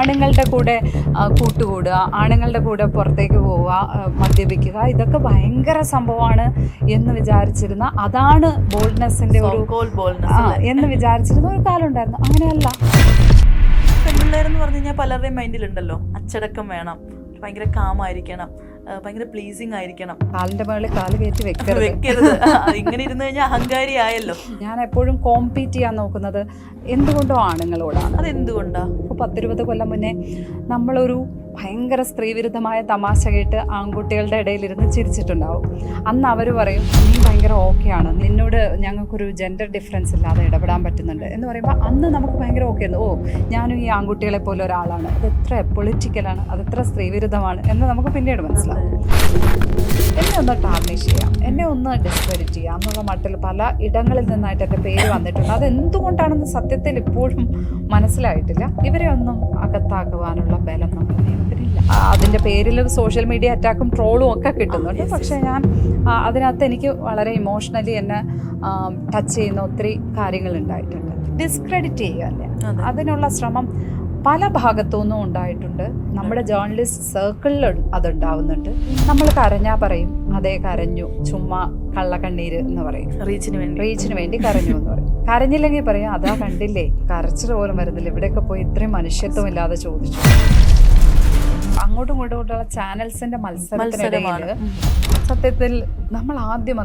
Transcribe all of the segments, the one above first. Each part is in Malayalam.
ആണുങ്ങളുടെ കൂടെ കൂട്ടുകൂടുക, ആണുങ്ങളുടെ കൂടെ പുറത്തേക്ക് പോവുക, മദ്യപിക്കുക, ഇതൊക്കെ ഭയങ്കര സംഭവമാണ് എന്ന് വിചാരിച്ചിരുന്ന, അതാണ് ബോൾഡ്നെസ്സിൻ്റെ ഒരു എന്ന് വിചാരിച്ചിരുന്ന ഒരു കാലം ഉണ്ടായിരുന്നു. അങ്ങനെയല്ല. പെൺപിള്ളേരെന്ന് പറഞ്ഞു കഴിഞ്ഞാൽ പലരുടെയും മൈൻഡിലുണ്ടല്ലോ, അച്ചടക്കം വേണം, ഭയങ്കര കാമായിരിക്കണം, ഭയങ്കര പ്ലീസിങ് ആയിരിക്കണം, കാലിന്റെ മേളിൽ കാല് കയറ്റി വെക്കരുത്. ഇങ്ങനെ ഇരുന്ന് കഴിഞ്ഞാൽ അഹങ്കാരി ആയല്ലോ. ഞാൻ എപ്പോഴും കോമ്പീറ്റ് ചെയ്യാൻ നോക്കുന്നത് എന്തുകൊണ്ടോ ആണുങ്ങളോടാണ്. അതെന്തുകൊണ്ടാ? ഇപ്പോൾ 10-20 കൊല്ലം മുന്നേ നമ്മളൊരു ഭയങ്കര സ്ത്രീവിരുദ്ധമായ തമാശ കേട്ട് ആൺകുട്ടികളുടെ ഇടയിലിരുന്ന് ചിരിച്ചിട്ടുണ്ടാവും. അന്ന് അവർ പറയും, നീ ഭയങ്കര ഓക്കെയാണ്, നിന്നോട് ഞങ്ങൾക്കൊരു ജെൻഡർ ഡിഫറൻസ് ഇല്ലാതെ ഇടപെടാൻ പറ്റുന്നുണ്ട് എന്ന് പറയുമ്പോൾ അന്ന് നമുക്ക് ഭയങ്കര ഓക്കെ ആയിരുന്നു. ഓ, ഞാനും ഈ ആൺകുട്ടികളെ പോലെ ഒരാളാണ്, അതെത്ര പൊളിറ്റിക്കലാണ്, അതെത്ര സ്ത്രീവിരുദ്ധമാണ് എന്ന് നമുക്ക് പിന്നീട് മനസ്സിലാവും. എന്നെ ഒന്ന് ടാർണിഷ് ചെയ്യാം, എന്നെ ഒന്ന് ഡിസ്ക്രെഡിറ്റ് ചെയ്യാം എന്നുള്ള മട്ടിൽ പല ഇടങ്ങളിൽ നിന്നായിട്ട് എൻ്റെ പേര് വന്നിട്ടുണ്ട്. അതെന്തുകൊണ്ടാണെന്ന് സത്യത്തിൽ ഇപ്പോഴും മനസ്സിലായിട്ടില്ല. ഇവരെ ഒന്നും അകത്താക്കുവാനുള്ള ബലം നമ്മുടെ നിയമത്തിനില്ല. അതിൻ്റെ പേരിൽ സോഷ്യൽ മീഡിയ അറ്റാക്കും ട്രോളും ഒക്കെ കിട്ടുന്നുണ്ട്. പക്ഷേ ഞാൻ അതിനകത്ത് എനിക്ക് വളരെ ഇമോഷണലി എന്നെ ടച്ച് ചെയ്യുന്ന ഒത്തിരി കാര്യങ്ങളുണ്ടായിട്ടുണ്ട്. ഡിസ്ക്രെഡിറ്റ് ചെയ്യുകയല്ല, അതിനുള്ള ശ്രമം പല ഭാഗത്തുനിന്നും ഉണ്ടായിട്ടുണ്ട്. നമ്മുടെ ജേർണലിസ്റ്റ് സർക്കിളിൽ അതുണ്ടാവുന്നുണ്ട്. നമ്മൾ കരഞ്ഞാൽ പറയും, അതേ കരഞ്ഞു, ചുമ്മാ കള്ളക്കണ്ണീര് എന്ന് പറയും, റീച്ചിന് വേണ്ടി കരഞ്ഞു എന്ന് പറയും. കരഞ്ഞില്ലെങ്കിൽ പറയും, അതാ കണ്ടില്ലേ, കരച്ചിൽ പോലും വരുന്നില്ല, ഇവിടെയൊക്കെ പോയി ഇത്രയും മനുഷ്യത്വം ഇല്ലാതെ ചോദിച്ചു. അങ്ങോട്ടും ഇങ്ങോട്ടുള്ള ചാനൽസിന്റെ മത്സരത്തിനിടയിൽ സത്യത്തിൽ നമ്മൾ ആദ്യം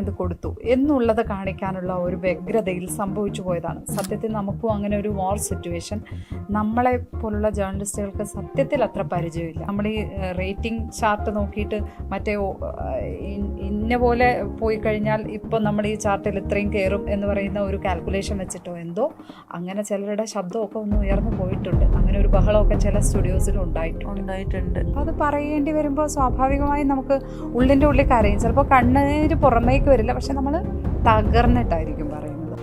ഇത് കൊടുത്തു എന്നുള്ളത് കാണിക്കാനുള്ള ഒരു വ്യഗ്രതയിൽ സംഭവിച്ചു പോയതാണ്. സത്യത്തിൽ നമുക്കും അങ്ങനെ ഒരു വാർ സിറ്റുവേഷൻ നമ്മളെ പോലുള്ള ജേർണലിസ്റ്റുകൾക്ക് സത്യത്തിൽ അത്ര പരിചയമില്ല. നമ്മൾ ഈ റേറ്റിംഗ് ചാർട്ട് നോക്കിയിട്ട് മറ്റേ ഇന്ന പോലെ പോയി കഴിഞ്ഞാൽ ഇപ്പം നമ്മൾ ഈ ചാർട്ടിൽ ഇത്രയും കയറും എന്ന് പറയുന്ന ഒരു കാൽക്കുലേഷൻ വെച്ചിട്ടോ എന്തോ അങ്ങനെ ചിലരുടെ ശബ്ദമൊക്കെ ഒന്ന് ഉയർന്നു പോയിട്ടുണ്ട്. അങ്ങനെ ഒരു ബഹളമൊക്കെ ചില സ്റ്റുഡിയോസിലും ഉണ്ടായിട്ടുണ്ട്. അപ്പോൾ അത് പറയേണ്ടി വരുമ്പോൾ സ്വാഭാവികമായും നമുക്ക് ഉള്ളിൻ്റെ ഉള്ളിൽ കരയും. ചിലപ്പോൾ കണ്ണീര് പുറമേക്ക് വരില്ല, പക്ഷെ നമ്മൾ തകർന്നിട്ടായിരിക്കും പറയുന്നത്.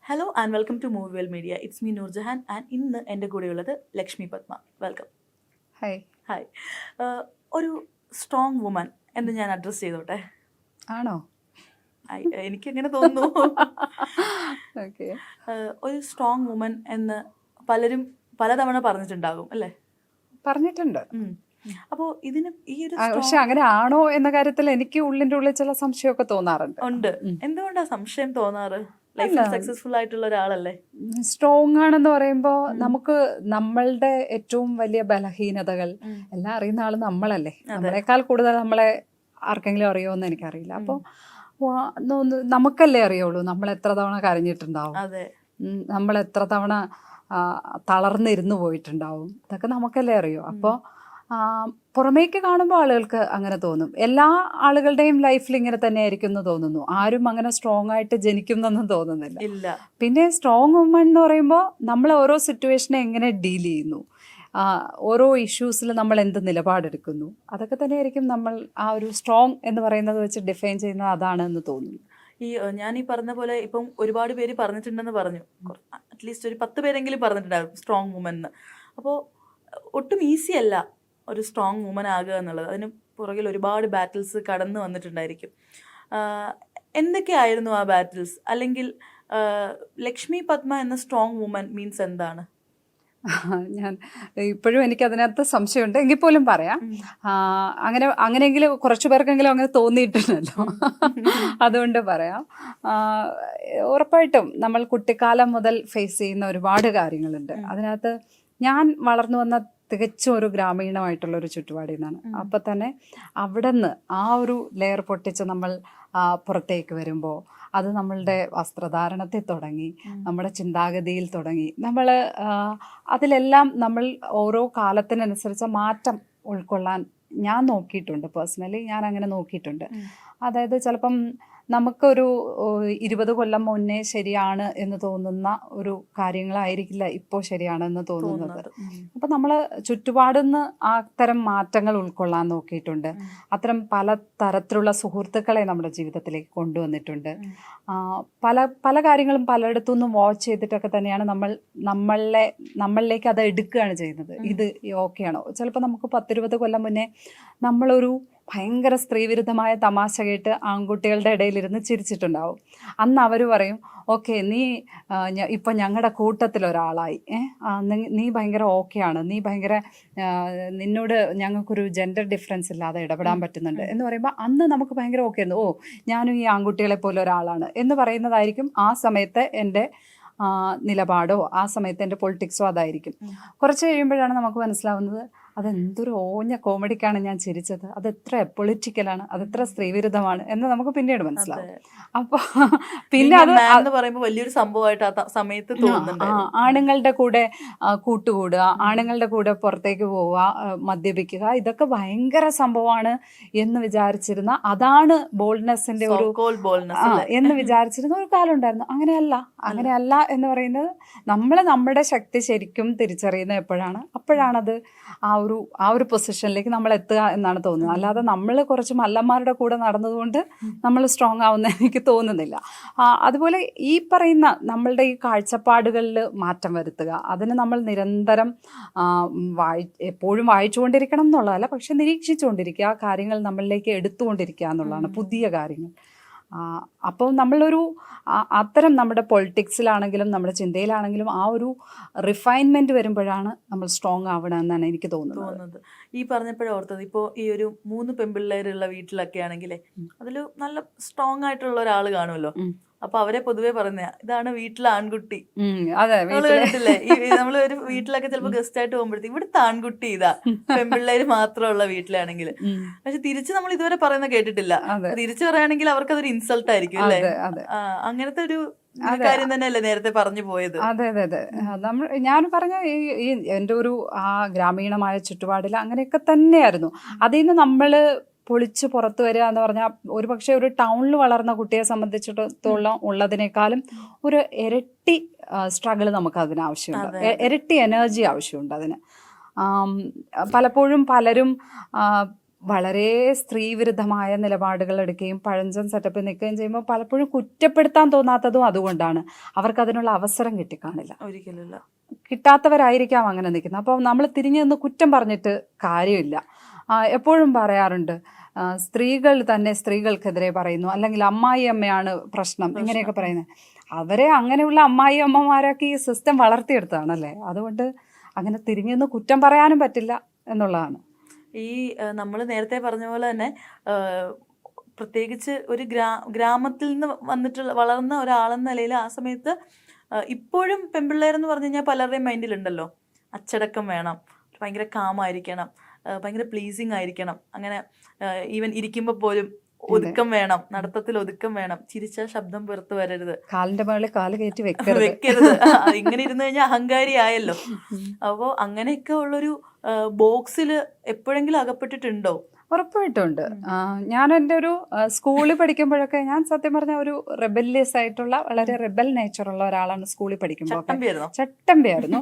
Hello and welcome to Movie Well Media. It's me Noorjahan and ഇന്ന് എൻ്റെ കൂടെയുള്ളത് ലക്ഷ്മി പത്മ. വെൽക്കം. ഹായ്. ഒരു സ്ട്രോങ് വുമൻ എന്ന് ഞാൻ അഡ്രസ് ചെയ്തോട്ടെ? ആണോ? എനിക്കങ്ങനെ തോന്നുന്നു. ഓക്കെ. ഒരു സ്ട്രോങ് വുമൻ എന്ന് പലരും പലതവണ പറഞ്ഞിട്ടുണ്ടാകും അല്ലേ? പറഞ്ഞിട്ടുണ്ട്. അപ്പോൾ ഇതിന് ഈ ഒരു പക്ഷെ അങ്ങനെ ആണോ എന്ന കാര്യത്തിൽ എനിക്ക് ഉള്ളിൻ്റെ ഉള്ളിൽ ചില സംശയമൊക്കെ തോന്നാറുണ്ട്. എന്തുകൊണ്ടാ സംശയം തോന്നാറ്? ലൈഫിൽ സക്സസ്ഫുൾ ആയിട്ടുള്ള ഒരാളല്ലേ? സ്ട്രോങ് ആണെന്ന് പറയുമ്പോൾ നമുക്ക് നമ്മളുടെ ഏറ്റവും വലിയ ബലഹീനതകൾ എല്ലാം അറിയുന്ന ആൾ നമ്മളല്ലേ. നമ്മളെക്കാൾ കൂടുതൽ നമ്മളെ ആർക്കെങ്കിലും അറിയുമോ എന്ന് എനിക്കറിയില്ല. അപ്പോൾ നമുക്കല്ലേ അറിയുള്ളൂ നമ്മൾ എത്ര തവണ കരഞ്ഞിട്ടുണ്ടാവും, നമ്മൾ എത്ര തവണ തളർന്നിരുന്നു പോയിട്ടുണ്ടാവും, ഇതൊക്കെ നമുക്കല്ലേ അറിയൂ. അപ്പോൾ പുറമേക്ക് കാണുമ്പോൾ ആളുകൾക്ക് അങ്ങനെ തോന്നും. എല്ലാ ആളുകളുടെയും ലൈഫിൽ ഇങ്ങനെ തന്നെ ആയിരിക്കും എന്ന് തോന്നുന്നു. ആരും അങ്ങനെ സ്ട്രോങ് ആയിട്ട് ജനിക്കുന്നൊന്നും തോന്നുന്നില്ല. പിന്നെ സ്ട്രോങ് വുമൺ എന്ന് പറയുമ്പോൾ നമ്മൾ ഓരോ സിറ്റുവേഷനെ എങ്ങനെ ഡീൽ ചെയ്യുന്നു, ഓരോ ഇഷ്യൂസിൽ നമ്മൾ എന്ത് നിലപാടെടുക്കുന്നു, അതൊക്കെ തന്നെയായിരിക്കും നമ്മൾ ആ ഒരു സ്ട്രോങ് എന്ന് പറയുന്നത് വെച്ച് ഡിഫൈൻ ചെയ്യുന്നത് അതാണ് എന്ന് തോന്നുന്നു. ഞാൻ ഈ പറഞ്ഞ പോലെ ഇപ്പം ഒരുപാട് പേര് പറഞ്ഞിട്ടുണ്ടെന്ന് പറഞ്ഞു, അറ്റ്ലീസ്റ്റ് ഒരു 10 പേരെങ്കിലും പറഞ്ഞിട്ടുണ്ടായിരുന്നു സ്ട്രോങ് വുമൻ എന്ന്. അപ്പോൾ ഒട്ടും ഈസി അല്ല ഒരു സ്ട്രോങ് വുമൻ ആകുക എന്നുള്ളത്. അതിന് പുറകിൽ ഒരുപാട് ബാറ്റിൽസ് കടന്നു വന്നിട്ടുണ്ടായിരിക്കും. എന്തൊക്കെയായിരുന്നു ആ ബാറ്റിൽസ്? അല്ലെങ്കിൽ ലക്ഷ്മി പത്മ എന്ന സ്ട്രോങ് വുമൻ മീൻസ് എന്താണ്? ഞാൻ ഇപ്പോഴും എനിക്കതിനകത്ത് സംശയമുണ്ട്, എങ്കിൽ പോലും പറയാം. അങ്ങനെയെങ്കിലും കുറച്ചു പേർക്കെങ്കിലും അങ്ങനെ തോന്നിയിട്ടുണ്ടല്ലോ, അതുകൊണ്ട് പറയാം. ഉറപ്പായിട്ടും നമ്മൾ കുട്ടിക്കാലം മുതൽ ഫേസ് ചെയ്യുന്ന ഒരുപാട് കാര്യങ്ങളുണ്ട്. അതിനകത്ത് ഞാൻ വളർന്നു വന്ന തികച്ചും ഒരു ഗ്രാമീണമായിട്ടുള്ളൊരു ചുറ്റുപാടിൽ നിന്നാണ്. അപ്പം തന്നെ അവിടെ നിന്ന് ആ ഒരു ലെയർ പൊട്ടിച്ച് നമ്മൾ പുറത്തേക്ക് വരുമ്പോൾ അത് നമ്മളുടെ വസ്ത്രധാരണത്തിൽ തുടങ്ങി, നമ്മുടെ ചിന്താഗതിയിൽ തുടങ്ങി, നമ്മൾ അതിലെല്ലാം നമ്മൾ ഓരോ കാലത്തിനനുസരിച്ച് മാറ്റം ഉൾക്കൊള്ളാൻ ഞാൻ നോക്കിയിട്ടുണ്ട്. പേഴ്സണലി ഞാൻ അങ്ങനെ നോക്കിയിട്ടുണ്ട്. അതായത് ചിലപ്പം നമുക്കൊരു 20 കൊല്ലം മുന്നേ ശരിയാണ് എന്ന് തോന്നുന്ന ഒരു കാര്യങ്ങളായിരിക്കില്ല ഇപ്പോൾ ശരിയാണെന്ന് തോന്നുന്നത്. അപ്പം നമ്മൾ ചുറ്റുപാടുന്ന് അത്തരം മാറ്റങ്ങൾ ഉൾക്കൊള്ളാൻ നോക്കിയിട്ടുണ്ട്. അത്തരം പല തരത്തിലുള്ള സുഹൃത്തുക്കളെ നമ്മുടെ ജീവിതത്തിലേക്ക് കൊണ്ടുവന്നിട്ടുണ്ട്. പല കാര്യങ്ങളും പലയിടത്തുനിന്നും വാച്ച് ചെയ്തിട്ടൊക്കെ തന്നെയാണ് നമ്മളിലേക്ക് അത് എടുക്കുകയാണ് ചെയ്യുന്നത്. ഇത് ഓക്കെയാണോ? ചിലപ്പോൾ നമുക്ക് 10-20 കൊല്ലം മുന്നേ നമ്മളൊരു ഭയങ്കര സ്ത്രീവിരുദ്ധമായ തമാശ കേട്ട് ആൺകുട്ടികളുടെ ഇടയിലിരുന്ന് ചിരിച്ചിട്ടുണ്ടാവും. അന്ന് അവർ പറയും, ഓക്കെ നീ ഇപ്പം ഞങ്ങളുടെ കൂട്ടത്തിലൊരാളായി, നീ ഭയങ്കര ഓക്കെയാണ്, നീ ഭയങ്കര നിന്നോട് ഞങ്ങൾക്കൊരു ജെൻഡർ ഡിഫറൻസ് ഇല്ലാതെ ഇടപെടാൻ പറ്റുന്നുണ്ട് എന്ന് പറയുമ്പോൾ അന്ന് നമുക്ക് ഭയങ്കര ഓക്കെ ആയിരുന്നു. ഓ ഞാനും ഈ ആൺകുട്ടികളെ പോലെ ഒരാളാണ് എന്ന് പറയുന്നതായിരിക്കും ആ സമയത്ത് എൻ്റെ നിലപാടോ ആ സമയത്ത് എൻ്റെ പൊളിറ്റിക്സോ അതായിരിക്കും. കുറച്ച് കഴിയുമ്പോഴാണ് നമുക്ക് മനസ്സിലാവുന്നത് അതെന്തൊരു ഓഞ്ഞ കോമഡിക്കാണ് ഞാൻ ചിരിച്ചത്, അതെത്ര പൊളിറ്റിക്കലാണ്, അതെത്ര സ്ത്രീവിരുദ്ധമാണ് എന്ന് നമുക്ക് പിന്നീട് മനസ്സിലാവും. അപ്പോൾ പിന്നെ അത് പറയുമ്പോൾ വലിയൊരു സംഭവമായിട്ട് ആ സമയത്ത് തോന്നുന്നുണ്ട്. ആണുങ്ങളുടെ കൂടെ കൂട്ടുകൂടുക, ആണുങ്ങളുടെ കൂടെ പുറത്തേക്ക് പോവുക, മദ്യപിക്കുക, ഇതൊക്കെ ഭയങ്കര സംഭവമാണ് എന്ന് വിചാരിച്ചിരുന്ന, അതാണ് ബോൾഡ്നെസ്സിന്റെ ഒരു എന്ന് വിചാരിച്ചിരുന്ന ഒരു കാലം ഉണ്ടായിരുന്നു. അങ്ങനെയല്ല എന്ന് പറയുന്നത് നമ്മൾ നമ്മുടെ ശക്തി ശരിക്കും തിരിച്ചറിയുന്നത് അപ്പോഴാണത് ആ ഒരു പൊസിഷനിലേക്ക് നമ്മൾ എത്തുക എന്നാണ് തോന്നുന്നത്. അല്ലാതെ നമ്മൾ കുറച്ച് മല്ലന്മാരുടെ കൂടെ നടന്നതുകൊണ്ട് നമ്മൾ സ്ട്രോങ് ആവുന്ന എനിക്ക് തോന്നുന്നില്ല. അതുപോലെ ഈ പറയുന്ന നമ്മളുടെ ഈ കാഴ്ചപ്പാടുകളിൽ മാറ്റം വരുത്തുക, അതിന് നമ്മൾ നിരന്തരം എപ്പോഴും വായിച്ചുകൊണ്ടിരിക്കണം എന്നുള്ളതല്ല, പക്ഷെ നിരീക്ഷിച്ചുകൊണ്ടിരിക്കുക, ആ കാര്യങ്ങൾ നമ്മളിലേക്ക് എടുത്തുകൊണ്ടിരിക്കുക എന്നുള്ളതാണ്, പുതിയ കാര്യങ്ങൾ. അപ്പോൾ നമ്മളൊരു അത്തരം നമ്മുടെ പൊളിറ്റിക്സിലാണെങ്കിലും നമ്മുടെ ചിന്തയിലാണെങ്കിലും ആ ഒരു റിഫൈൻമെൻറ്റ് വരുമ്പോഴാണ് നമ്മൾ സ്ട്രോങ് ആവണമെന്നാണ് എനിക്ക് തോന്നുന്നത്. ഈ പറഞ്ഞപ്പോഴോർത്തത്, ഇപ്പോൾ ഈ ഒരു 3 പെൺപിള്ളേരുള്ള വീട്ടിലൊക്കെ ആണെങ്കിലേ അതിൽ നല്ല സ്ട്രോങ് ആയിട്ടുള്ള ഒരാൾ കാണുമല്ലോ. അപ്പൊ അവരെ പൊതുവെ പറയുന്ന ഇതാണ് വീട്ടിലെ ആൺകുട്ടി. കേട്ടില്ലേ, നമ്മള് ഒരു വീട്ടിലൊക്കെ ചിലപ്പോ ഗസ്റ്റ് ആയിട്ട് പോകുമ്പോഴത്തേക്ക് ഇവിടുത്തെ ആൺകുട്ടി ഇതാ, പെൺപിള്ളേര് മാത്രമുള്ള വീട്ടിലാണെങ്കിൽ. പക്ഷെ തിരിച്ച് നമ്മൾ ഇതുവരെ പറയുന്ന കേട്ടിട്ടില്ല. തിരിച്ചു പറയുകയാണെങ്കിൽ അവർക്ക് അതൊരു ഇൻസൾട്ട് ആയിരിക്കും അല്ലേ? അങ്ങനത്തെ ഒരു കാര്യം തന്നെയല്ലേ നേരത്തെ പറഞ്ഞു പോയത്? അതെ. ഞാൻ പറഞ്ഞ ഈ എൻ്റെ ഒരു ആ ഗ്രാമീണമായ ചുറ്റുപാടിൽ അങ്ങനെയൊക്കെ തന്നെയായിരുന്നു. അതിൽ നിന്ന് നമ്മള് പൊളിച്ച് പുറത്തു വരിക എന്ന് പറഞ്ഞാൽ ഒരു പക്ഷേ ഒരു ടൗണിൽ വളർന്ന കുട്ടിയെ സംബന്ധിച്ചിടത്തോളം ഉള്ളതിനേക്കാളും ഒരു ഇരട്ടി സ്ട്രഗിൾ നമുക്ക് അതിന് ആവശ്യമുണ്ട്, ഇരട്ടി എനർജി ആവശ്യമുണ്ട് അതിന്. പലപ്പോഴും പലരും വളരെ സ്ത്രീവിരുദ്ധമായ നിലപാടുകൾ എടുക്കുകയും പഴഞ്ചൻ സെറ്റപ്പിൽ നിൽക്കുകയും ചെയ്യുമ്പോൾ പലപ്പോഴും കുറ്റപ്പെടുത്താൻ തോന്നാത്തതും അതുകൊണ്ടാണ്. അവർക്കതിനുള്ള അവസരം കിട്ടിക്കാണില്ല, ഒരിക്കലില്ല, കിട്ടാത്തവരായിരിക്കാം അങ്ങനെ നിൽക്കുന്നത്. അപ്പോൾ നമ്മൾ തിരിഞ്ഞു നിന്ന് കുറ്റം പറഞ്ഞിട്ട് കാര്യമില്ല. എപ്പോഴും പറയാറുണ്ട്, സ്ത്രീകൾ തന്നെ സ്ത്രീകൾക്കെതിരെ പറയുന്നു, അല്ലെങ്കിൽ അമ്മായി അമ്മയാണ് പ്രശ്നം, ഇങ്ങനെയൊക്കെ പറയുന്നത്. അവരെ അങ്ങനെയുള്ള അമ്മായി അമ്മമാരൊക്കെ ഈ സിസ്റ്റം വളർത്തിയെടുത്തതാണല്ലേ. അതുകൊണ്ട് അങ്ങനെ തിരിഞ്ഞു നിന്ന് കുറ്റം പറയാനും പറ്റില്ല എന്നുള്ളതാണ്. ഈ നമ്മൾ നേരത്തെ പറഞ്ഞ പോലെ തന്നെ പ്രത്യേകിച്ച് ഒരു ഗ്രാമത്തിൽ നിന്ന് വളർന്ന ഒരാളെന്ന നിലയിൽ ആ സമയത്ത് ഇപ്പോഴും പെൺപിള്ളേരെന്ന് പറഞ്ഞു കഴിഞ്ഞാൽ പലരുടെയും മൈൻഡിലുണ്ടല്ലോ, അച്ചടക്കം വേണം, ഭയങ്കര കാമായിരിക്കണം, ഭയങ്കര പ്ലീസിങ് ആയിരിക്കണം, അങ്ങനെ ഈവൻ ഇരിക്കുമ്പോൾ പോലും ഒതുക്കം വേണം, നടത്തത്തിൽ ഒതുക്കം വേണം, ചിരിച്ച ശബ്ദം പുറത്തു വരരുത്, കാലിന്റെ മുകളിൽ കാല് കയറ്റി വെക്കരുത്, ഇങ്ങനെ ഇരുന്ന് കഴിഞ്ഞാൽ അഹങ്കാരി ആയല്ലോ. അപ്പോൾ അങ്ങനെയൊക്കെ ഉള്ളൊരു ബോക്സിൽ എപ്പോഴെങ്കിലും അകപ്പെട്ടിട്ടുണ്ടോ? ഉറപ്പായിട്ടുണ്ട്. ഞാൻ എൻ്റെ ഒരു സ്കൂളിൽ പഠിക്കുമ്പോഴൊക്കെ ഞാൻ സത്യം പറഞ്ഞ ഒരു റെബല്യസ് ആയിട്ടുള്ള വളരെ റെബൽ നേച്ചറുള്ള ഒരാളാണ് സ്കൂളിൽ പഠിക്കുമ്പോൾ. ചട്ടമ്പിയായിരുന്നു.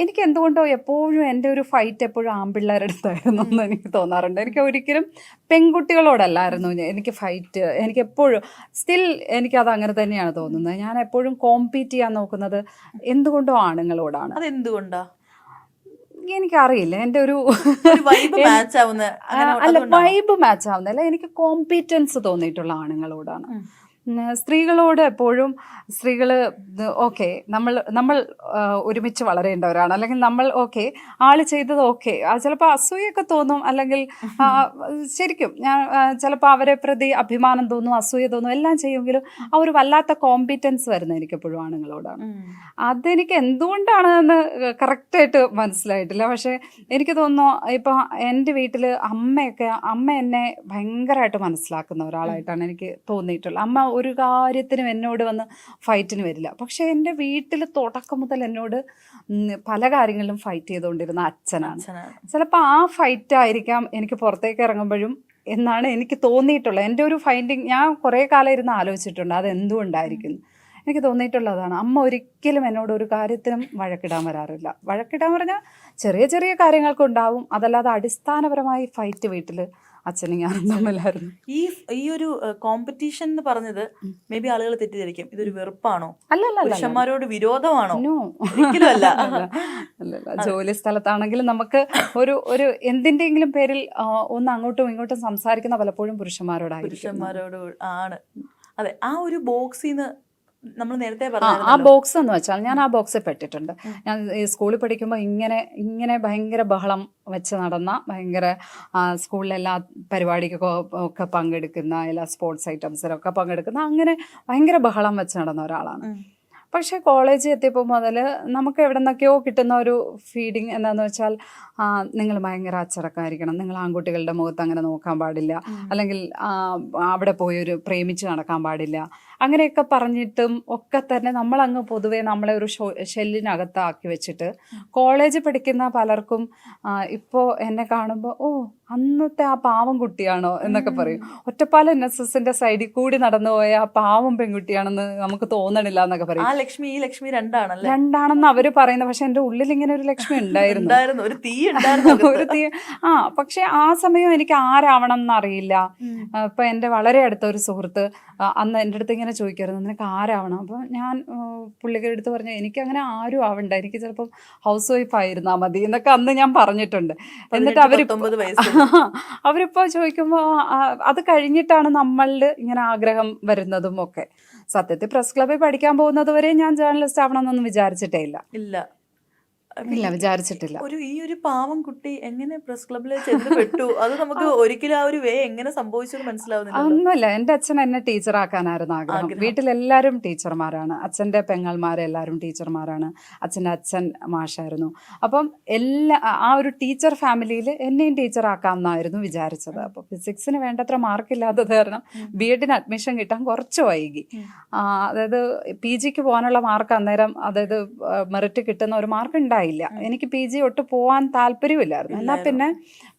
എനിക്ക് എന്തുകൊണ്ടോ എപ്പോഴും എൻ്റെ ഒരു ഫൈറ്റ് എപ്പോഴും ആൺപിള്ളേരുടെ അടുത്തായിരുന്നു എന്ന് എനിക്ക് തോന്നാറുണ്ട്. എനിക്ക് ഒരിക്കലും പെൺകുട്ടികളോടല്ലായിരുന്നു എനിക്ക് ഫൈറ്റ്. എനിക്ക് എപ്പോഴും സ്റ്റിൽ എനിക്കത് അങ്ങനെ തന്നെയാണ് തോന്നുന്നത്. ഞാൻ എപ്പോഴും കോമ്പീറ്റ് ചെയ്യാൻ നോക്കുന്നത് എന്തുകൊണ്ടോ ആണുങ്ങളോടാണ്. അതെന്തുകൊണ്ടാ എനിക്കറിയില്ല, എൻ്റെ ഒരു വൈബ് മാച്ച് ആവുന്നല്ല, എനിക്ക് കോമ്പീറ്റൻസ് തോന്നിയിട്ടുള്ള ആണുങ്ങളോടാണ്. സ്ത്രീകളോട് എപ്പോഴും സ്ത്രീകൾ ഓക്കെ നമ്മൾ ഒരുമിച്ച് വളരേണ്ടവരാണ്, അല്ലെങ്കിൽ നമ്മൾ ഓക്കെ ആള് ചെയ്തത് ഓക്കെ, ചിലപ്പോൾ അസൂയൊക്കെ തോന്നും, അല്ലെങ്കിൽ ശരിക്കും ഞാൻ ചിലപ്പോൾ അവരെ പ്രതി അഭിമാനം തോന്നും, അസൂയ തോന്നും, എല്ലാം ചെയ്യുമെങ്കിലും ആ ഒരു വല്ലാത്ത കോമ്പീറ്റൻസ് വരുന്നത് എനിക്കെപ്പോഴും ആണുങ്ങളോടാണ്. അതെനിക്ക് എന്തുകൊണ്ടാണെന്ന് കറക്റ്റായിട്ട് മനസ്സിലായിട്ടില്ല. പക്ഷേ എനിക്ക് തോന്നുന്നു ഇപ്പം എൻ്റെ വീട്ടിൽ അമ്മ എന്നെ ഭയങ്കരമായിട്ട് മനസ്സിലാക്കുന്ന ഒരാളായിട്ടാണ് എനിക്ക് തോന്നിയിട്ടുള്ളത്. അമ്മ ഒരു കാര്യത്തിനും എന്നോട് വന്ന് ഫൈറ്റിന് വരില്ല. പക്ഷെ എൻ്റെ വീട്ടിൽ തുടക്കം മുതൽ എന്നോട് പല കാര്യങ്ങളിലും ഫൈറ്റ് ചെയ്തുകൊണ്ടിരുന്ന അച്ഛനാണ്. ചിലപ്പോൾ ആ ഫൈറ്റ് ആയിരിക്കാം എനിക്ക് പുറത്തേക്ക് ഇറങ്ങുമ്പോഴും എന്നാണ് എനിക്ക് തോന്നിയിട്ടുള്ളത്. എൻ്റെ ഒരു ഫൈൻഡിങ് ഞാൻ കുറേ കാലം ഇരുന്ന് ആലോചിച്ചിട്ടുണ്ട് അതെന്തുകൊണ്ടായിരിക്കും. എനിക്ക് തോന്നിയിട്ടുള്ളതാണ് അമ്മ ഒരിക്കലും എന്നോട് ഒരു കാര്യത്തിനും വഴക്കിടാൻ വരാറില്ല. വഴക്കിടാൻ പറഞ്ഞാൽ ചെറിയ ചെറിയ കാര്യങ്ങൾക്കുണ്ടാവും, അതല്ലാതെ അടിസ്ഥാനപരമായി ഫൈറ്റ് വീട്ടിൽ അച്ഛനും ഞാനും തമ്മിലായിരുന്നു. ഈ ഒരു കോമ്പറ്റീഷൻ എന്ന് പറഞ്ഞത് മേ ബി ആളുകൾ തെറ്റിദ്ധരിക്കും, ഇതൊരു വെറുപ്പാണോ, അല്ലല്ല പുരുഷന്മാരോട് വിരോധമാണോ? നോ. ഒരിക്കലും അല്ല. അല്ലല്ല, ജോലി സ്ഥലത്താണെങ്കിലും നമുക്ക് ഒരു എന്തിന്റെങ്കിലും പേരിൽ ഒന്ന് അങ്ങോട്ടും ഇങ്ങോട്ടും സംസാരിക്കുന്ന പലപ്പോഴും പുരുഷന്മാരോടായിരിക്കും. പുരുഷന്മാരോട് ആണ്. അതെ, ആ ഒരു ബോക്സിന്ന് നമ്മൾ നേരത്തെ ആ പറഞ്ഞു. ബോക്സ് എന്ന് വെച്ചാൽ ഞാൻ ആ ബോക്സിൽ പെട്ടിട്ടുണ്ട്. ഞാൻ ഈ സ്കൂളിൽ പഠിക്കുമ്പോൾ ഇങ്ങനെ ഭയങ്കര ബഹളം വെച്ച് നടന്ന, ഭയങ്കര സ്കൂളിലെല്ലാ പരിപാടിക്കൊക്കെ ഒക്കെ പങ്കെടുക്കുന്ന, എല്ലാ സ്പോർട്സ് ഐറ്റംസിലൊക്കെ പങ്കെടുക്കുന്ന, അങ്ങനെ ഭയങ്കര ബഹളം വെച്ച് നടന്ന ഒരാളാണ്. പക്ഷേ കോളേജിൽ എത്തിയപ്പോൾ മുതൽ നമുക്ക് എവിടെ നിന്നൊക്കെയോ കിട്ടുന്ന ഒരു ഫീഡിങ് എന്താണെന്ന് വെച്ചാൽ, നിങ്ങൾ ഭയങ്കര അച്ചടക്കമായിരിക്കണം, നിങ്ങൾ ആൺകുട്ടികളുടെ മുഖത്ത് അങ്ങനെ നോക്കാൻ പാടില്ല, അല്ലെങ്കിൽ അവിടെ പോയി ഒരു പ്രേമിച്ച് നടക്കാൻ പാടില്ല, അങ്ങനെയൊക്കെ പറഞ്ഞിട്ടും ഒക്കെ തന്നെ നമ്മളങ്ങ് പൊതുവെ നമ്മളെ ഒരു ഷെല്ലിനകത്താക്കി വെച്ചിട്ട് കോളേജിൽ പഠിക്കുന്ന പലർക്കും ഇപ്പോൾ എന്നെ കാണുമ്പോൾ ഓ അന്നത്തെ ആ പാവം കുട്ടിയാണോ എന്നൊക്കെ പറയും. ഒറ്റപ്പാല NSSന്റെ സൈഡിൽ കൂടി നടന്നു പോയ ആ പാവം പെൺകുട്ടിയാണെന്ന് നമുക്ക് തോന്നണില്ല എന്നൊക്കെ പറയും. ലക്ഷ്മി ഈ ലക്ഷ്മി രണ്ടാണെന്ന് അവര് പറയുന്നത്. പക്ഷെ എൻ്റെ ഉള്ളിൽ ഇങ്ങനെ ഒരു ലക്ഷ്മി ഉണ്ടായിരുന്നു, ഒരു തീ ഉണ്ടായിരുന്നു. ഒരു തീ. പക്ഷെ ആ സമയം എനിക്ക് ആരാവണം എന്നറിയില്ല. ഇപ്പൊ എൻ്റെ വളരെ അടുത്ത ഒരു സുഹൃത്ത് അന്ന് എൻ്റെ അടുത്ത് ഇങ്ങനെ ചോദിക്കുമായിരുന്നു, നിനക്ക് ആരാവണം? അപ്പോൾ ഞാൻ പുള്ളിക്കാരുടെ അടുത്ത് പറഞ്ഞു, എനിക്ക് അങ്ങനെ ആരും ആവണ്ട, എനിക്ക് ചിലപ്പം ഹൗസ് വൈഫ് ആയിരുന്നാ മതി എന്നൊക്കെ അന്ന് ഞാൻ പറഞ്ഞിട്ടുണ്ട്. എന്നിട്ട് അവരിപ്പോൾ ചോദിക്കുമ്പോൾ അത് കഴിഞ്ഞിട്ടാണ് നമ്മളിൽ ഇങ്ങനെ ആഗ്രഹം വരുന്നതും ഒക്കെ. സത്യത്തിൽ പ്രസ് ക്ലബ്ബിൽ പഠിക്കാൻ പോകുന്നത് വരെ ഞാൻ ജേർണലിസ്റ്റ് ആവണമെന്നൊന്നും വിചാരിച്ചിട്ടേ ഇല്ല, വിചാരിച്ചിട്ടില്ല. ഈ ഒരു പാവം കുട്ടി എങ്ങനെ പ്രസ് ക്ലബ്ബിൽ ചെന്ന് പെട്ടു? അത് നമുക്ക് ഒരിക്കലും ആ ഒരു വേ എങ്ങനെ സംഭവിച്ചെന്ന് മനസ്സിലാവുന്നില്ല. ഒന്നുമില്ല, എൻ്റെ അച്ഛൻ എന്നെ ടീച്ചറാക്കാനായിരുന്നു ആഗ്രഹം. വീട്ടിലെല്ലാവരും ടീച്ചർമാരാണ്, അച്ഛൻ്റെ പെങ്ങന്മാരെല്ലാവരും ടീച്ചർമാരാണ്, അച്ഛൻ്റെ അച്ഛൻ മാഷായിരുന്നു. അപ്പം ആ ഒരു ടീച്ചർ ഫാമിലിയിൽ എന്നെയും ടീച്ചറാക്കാമെന്നായിരുന്നു വിചാരിച്ചത്. അപ്പോൾ ഫിസിക്സിന് വേണ്ടത്ര മാർക്കില്ലാത്തത് കാരണം BEdന് അഡ്മിഷൻ കിട്ടാൻ കുറച്ച് വൈകി. അതായത് PGക്ക് പോകാനുള്ള മാർക്ക് അന്നേരം, അതായത് മെറിറ്റ് കിട്ടുന്ന ഒരു മാർക്ക് ഉണ്ടായില്ല. എനിക്ക് PG ഒട്ട് പോവാൻ താല്പര്യമില്ലായിരുന്നു. എന്നാൽ പിന്നെ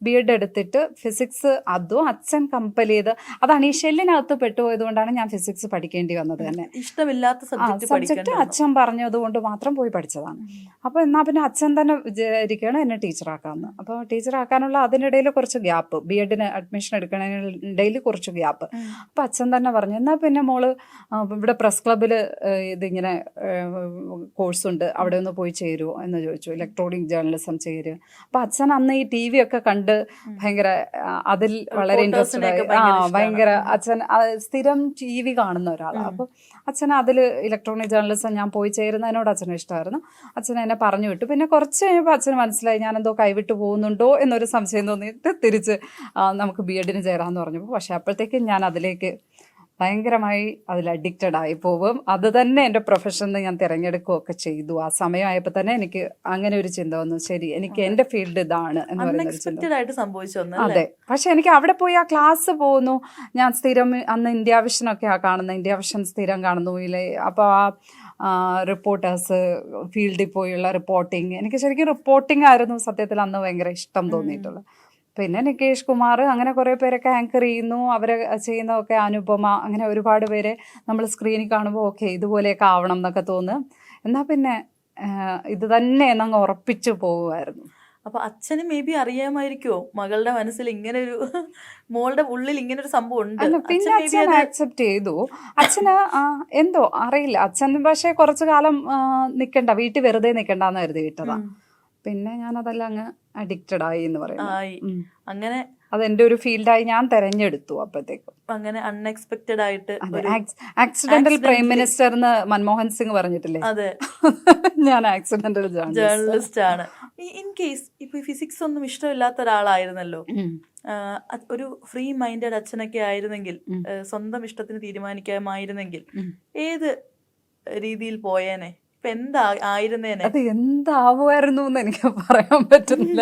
BEd എടുത്തിട്ട് ഫിസിക്സ്, അതും അച്ഛൻ കമ്പൽ ചെയ്ത്, അതാണ് ഈ ഷെല്ലിനകത്ത് പെട്ടുപോയത് കൊണ്ടാണ് ഞാൻ ഫിസിക്സ് പഠിക്കേണ്ടി വന്നത് തന്നെ. ഇഷ്ടമില്ലാത്ത സബ്ജക്റ്റ് അച്ഛൻ പറഞ്ഞതുകൊണ്ട് മാത്രം പോയി പഠിച്ചതാണ്. അപ്പോൾ എന്നാൽ പിന്നെ അച്ഛൻ തന്നെ വിചാരിക്കുകയാണ് എന്നെ ടീച്ചറാക്കാമെന്ന്. അപ്പോൾ ടീച്ചറാക്കാനുള്ള അതിനിടയിൽ കുറച്ച് ഗ്യാപ്പ്, BEdന് അഡ്മിഷൻ എടുക്കുന്നതിനിടയിൽ കുറച്ച് ഗ്യാപ്പ്. അപ്പോൾ അച്ഛൻ തന്നെ പറഞ്ഞു, എന്നാൽ പിന്നെ മോള് ഇവിടെ പ്രസ് ക്ലബ്ബിൽ ഇതിങ്ങനെ കോഴ്സുണ്ട്, അവിടെ ഒന്ന് പോയി ചേരുമോ എന്ന് ചോദിച്ചു. ഇലക്ട്രോണിക് ജേർണലിസം ചേരുക. അപ്പം അച്ഛൻ അന്ന് ഈ TV ഒക്കെ കണ്ട് ഭയങ്കര അതിൽ വളരെ ഇൻട്രസ്റ്റഡ് ആയി. ഭയങ്കര അച്ഛൻ സ്ഥിരം TV കാണുന്ന ഒരാളാണ്. അപ്പം അച്ഛൻ അതിൽ ഇലക്ട്രോണിക് ജേർണലിസം ഞാൻ പോയി ചേരുന്നതിനോട് അച്ഛനും ഇഷ്ടമായിരുന്നു. അച്ഛൻ എന്നെ പറഞ്ഞു വിട്ടു. പിന്നെ കുറച്ച് കഴിഞ്ഞപ്പോൾ അച്ഛന് മനസ്സിലായി ഞാനെന്തോ കൈവിട്ട് പോകുന്നുണ്ടോ എന്നൊരു സംശയം തോന്നിയിട്ട് തിരിച്ച് നമുക്ക് BEdന് ചേരാമെന്ന് പറഞ്ഞപ്പോൾ, പക്ഷേ അപ്പോഴത്തേക്കും ഞാൻ അതിലേക്ക് ഭയങ്കരമായി അതിൽ അഡിക്റ്റഡ് ആയി പോവും. അത് തന്നെ എൻ്റെ പ്രൊഫഷന് ഞാൻ തിരഞ്ഞെടുക്കുകയൊക്കെ ചെയ്തു. ആ സമയമായപ്പോൾ തന്നെ എനിക്ക് അങ്ങനെ ഒരു ചിന്ത വന്നു, ശരി എനിക്ക് എൻ്റെ ഫീൽഡ് ഇതാണ് എന്ന് പറയുന്ന ഒരു ചിന്ത. അതെ, പക്ഷെ എനിക്ക് അവിടെ പോയി ആ ക്ലാസ് പോകുന്നു. ഞാൻ സ്ഥിരം അന്ന് ഇന്ത്യ വിഷനൊക്കെയാണ് കാണുന്നത്, ഇന്ത്യ വിഷൻ സ്ഥിരം കാണുന്നു. ഇല്ലേ, അപ്പോൾ ആ റിപ്പോർട്ടേഴ്സ് ഫീൽഡിൽ പോയുള്ള റിപ്പോർട്ടിങ്, എനിക്ക് ശരിക്കും റിപ്പോർട്ടിംഗ് ആയിരുന്നു സത്യത്തിൽ അന്ന് ഭയങ്കര ഇഷ്ടം തോന്നിയിട്ടുള്ളത്. പിന്നെ നികേഷ് കുമാർ, അങ്ങനെ കുറേ പേരൊക്കെ ആങ്കർ ചെയ്യുന്നു, അവരെ ചെയ്യുന്നതൊക്കെ അനുപമ, അങ്ങനെ ഒരുപാട് പേരെ നമ്മൾ സ്ക്രീനിൽ കാണുമ്പോൾ ഓക്കെ ഇതുപോലെയൊക്കെ ആവണം എന്നൊക്കെ തോന്നും. എന്നാൽ പിന്നെ ഇത് തന്നെ എന്നങ്ങ് ഉറപ്പിച്ചു പോവുമായിരുന്നു. അപ്പൊ അച്ഛന് മേ ബി അറിയാമായിരിക്കുമോ മകളുടെ മനസ്സിൽ ഇങ്ങനെ ഒരു, മോളുടെ ഉള്ളിൽ ഇങ്ങനെ ഒരു സംഭവം ഉണ്ട്? പിന്നെ അച്ഛൻ ആക്സെപ്റ്റ് ചെയ്തു. അച്ഛന് എന്തോ അറിയില്ല, അച്ഛൻ പക്ഷേ കുറച്ചു കാലം നിൽക്കണ്ട, വീട്ടിൽ വെറുതെ നിൽക്കണ്ടെന്ന് കരുതി വിട്ടതാ. പിന്നെ ഞാൻ അതെല്ലാം അങ്ങ് അഡിക്റ്റഡ് ആയി എന്ന് പറയുന്നത്. അങ്ങനെ അതെന്റെ ഒരു ഫീൽഡായി ഞാൻ തെരഞ്ഞെടുത്തു. അപ്പോഴത്തേക്കും അങ്ങനെ അൺഎക്സ്പെക്റ്റഡ് ആയിട്ട് ആക്സിഡന്റൽ പ്രൈം മിനിസ്റ്റർ എന്ന് മൻമോഹൻ സിംഗ് പറഞ്ഞിട്ടില്ലേ, അതെ, ഞാൻ ആക്സിഡന്റൽ ജേർണലിസ്റ്റ് ആണ്. ഇൻ കേസ് ഇപ്പൊ ഫിസിക്സ് ഒന്നും ഇഷ്ടമില്ലാത്ത ഒരാളായിരുന്നല്ലോ, ഒരു ഫ്രീ മൈൻഡഡ് അച്ഛനൊക്കെ ആയിരുന്നെങ്കിൽ, സ്വന്തം ഇഷ്ടത്തിന് തീരുമാനിക്കാമായിരുന്നെങ്കിൽ ഏത് രീതിയിൽ പോയേനെ? അത് എന്താവുമായിരുന്നു എന്ന് എനിക്ക് പറയാൻ പറ്റുന്നില്ല.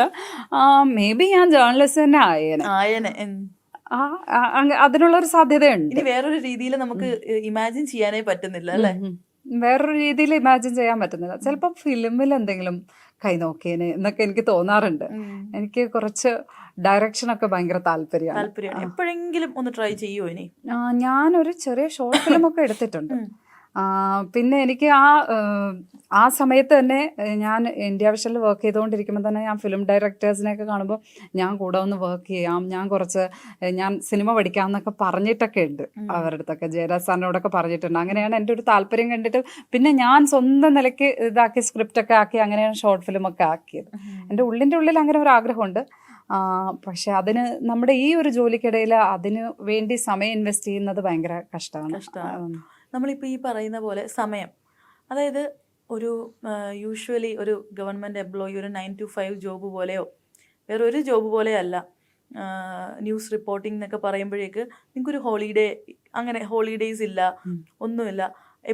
മേ ബി ഞാൻ ജേർണലിസ്റ്റ് തന്നെ ആയേനെ. അതിനുള്ളൊരു സാധ്യതയുണ്ട്. ഇനി വേറൊരു രീതിയിൽ നമുക്ക് ഇമാജിൻ ചെയ്യാനേ പറ്റുന്നില്ല അല്ലേ? വേറൊരു രീതിയിൽ ഇമാജിൻ ചെയ്യാൻ പറ്റുന്നില്ല. ചിലപ്പോൾ ഫിലിമിൽ എന്തെങ്കിലും കൈ നോക്കിയേനെ എന്നൊക്കെ എനിക്ക് തോന്നാറുണ്ട്. എനിക്ക് കുറച്ച് ഡയറക്ഷനൊക്കെ ഭയങ്കര താല്പര്യമാണ്. എപ്പോഴെങ്കിലും ഒന്ന് ട്രൈ ചെയ്യുമോ ഇനി? ഞാനൊരു ചെറിയ ഷോർട്ട് ഫിലിമൊക്കെ എടുത്തിട്ടുണ്ട്. പിന്നെ എനിക്ക് ആ സമയത്ത് തന്നെ ഞാൻ ഇന്ത്യ വിഷനിൽ വർക്ക് ചെയ്തുകൊണ്ടിരിക്കുമ്പോൾ തന്നെ ഞാൻ ഫിലിം ഡയറക്ടേഴ്സിനെയൊക്കെ കാണുമ്പോൾ ഞാൻ കൂടെ ഒന്ന് വർക്ക് ചെയ്യാം, ഞാൻ സിനിമ പഠിക്കാമെന്നൊക്കെ പറഞ്ഞിട്ടൊക്കെ ഉണ്ട് അവരുടെ അടുത്തൊക്കെ. ജയരാജ് സാറിനോടൊക്കെ പറഞ്ഞിട്ടുണ്ട്. അങ്ങനെയാണ് എൻ്റെ ഒരു താല്പര്യം കണ്ടിട്ട് പിന്നെ ഞാൻ സ്വന്തം നിലയ്ക്ക് ഇതാക്കി സ്ക്രിപ്റ്റൊക്കെ ആക്കി അങ്ങനെയാണ് ഷോർട്ട് ഫിലിമൊക്കെ ആക്കിയത്. എൻ്റെ ഉള്ളിൽ അങ്ങനെ ഒരു ആഗ്രഹമുണ്ട്. പക്ഷെ അതിന് നമ്മുടെ ഈ ഒരു ജോലിക്കിടയിൽ അതിന് വേണ്ടി സമയം ഇൻവെസ്റ്റ് ചെയ്യുന്നത് ഭയങ്കര കഷ്ടമാണ്. നമ്മളിപ്പോൾ ഈ പറയുന്ന പോലെ സമയം, അതായത് ഒരു യൂഷ്വലി ഒരു ഗവൺമെൻറ് എംപ്ലോയി ഒരു 9 to 5 ജോബ് പോലെയോ വേറൊരു ജോബ് പോലെയല്ല. ന്യൂസ് റിപ്പോർട്ടിംഗ് എന്നൊക്കെ പറയുമ്പോഴേക്ക് നിങ്ങൾക്കൊരു അങ്ങനെ ഹോളിഡേയ്സ് ഇല്ല, ഒന്നുമില്ല.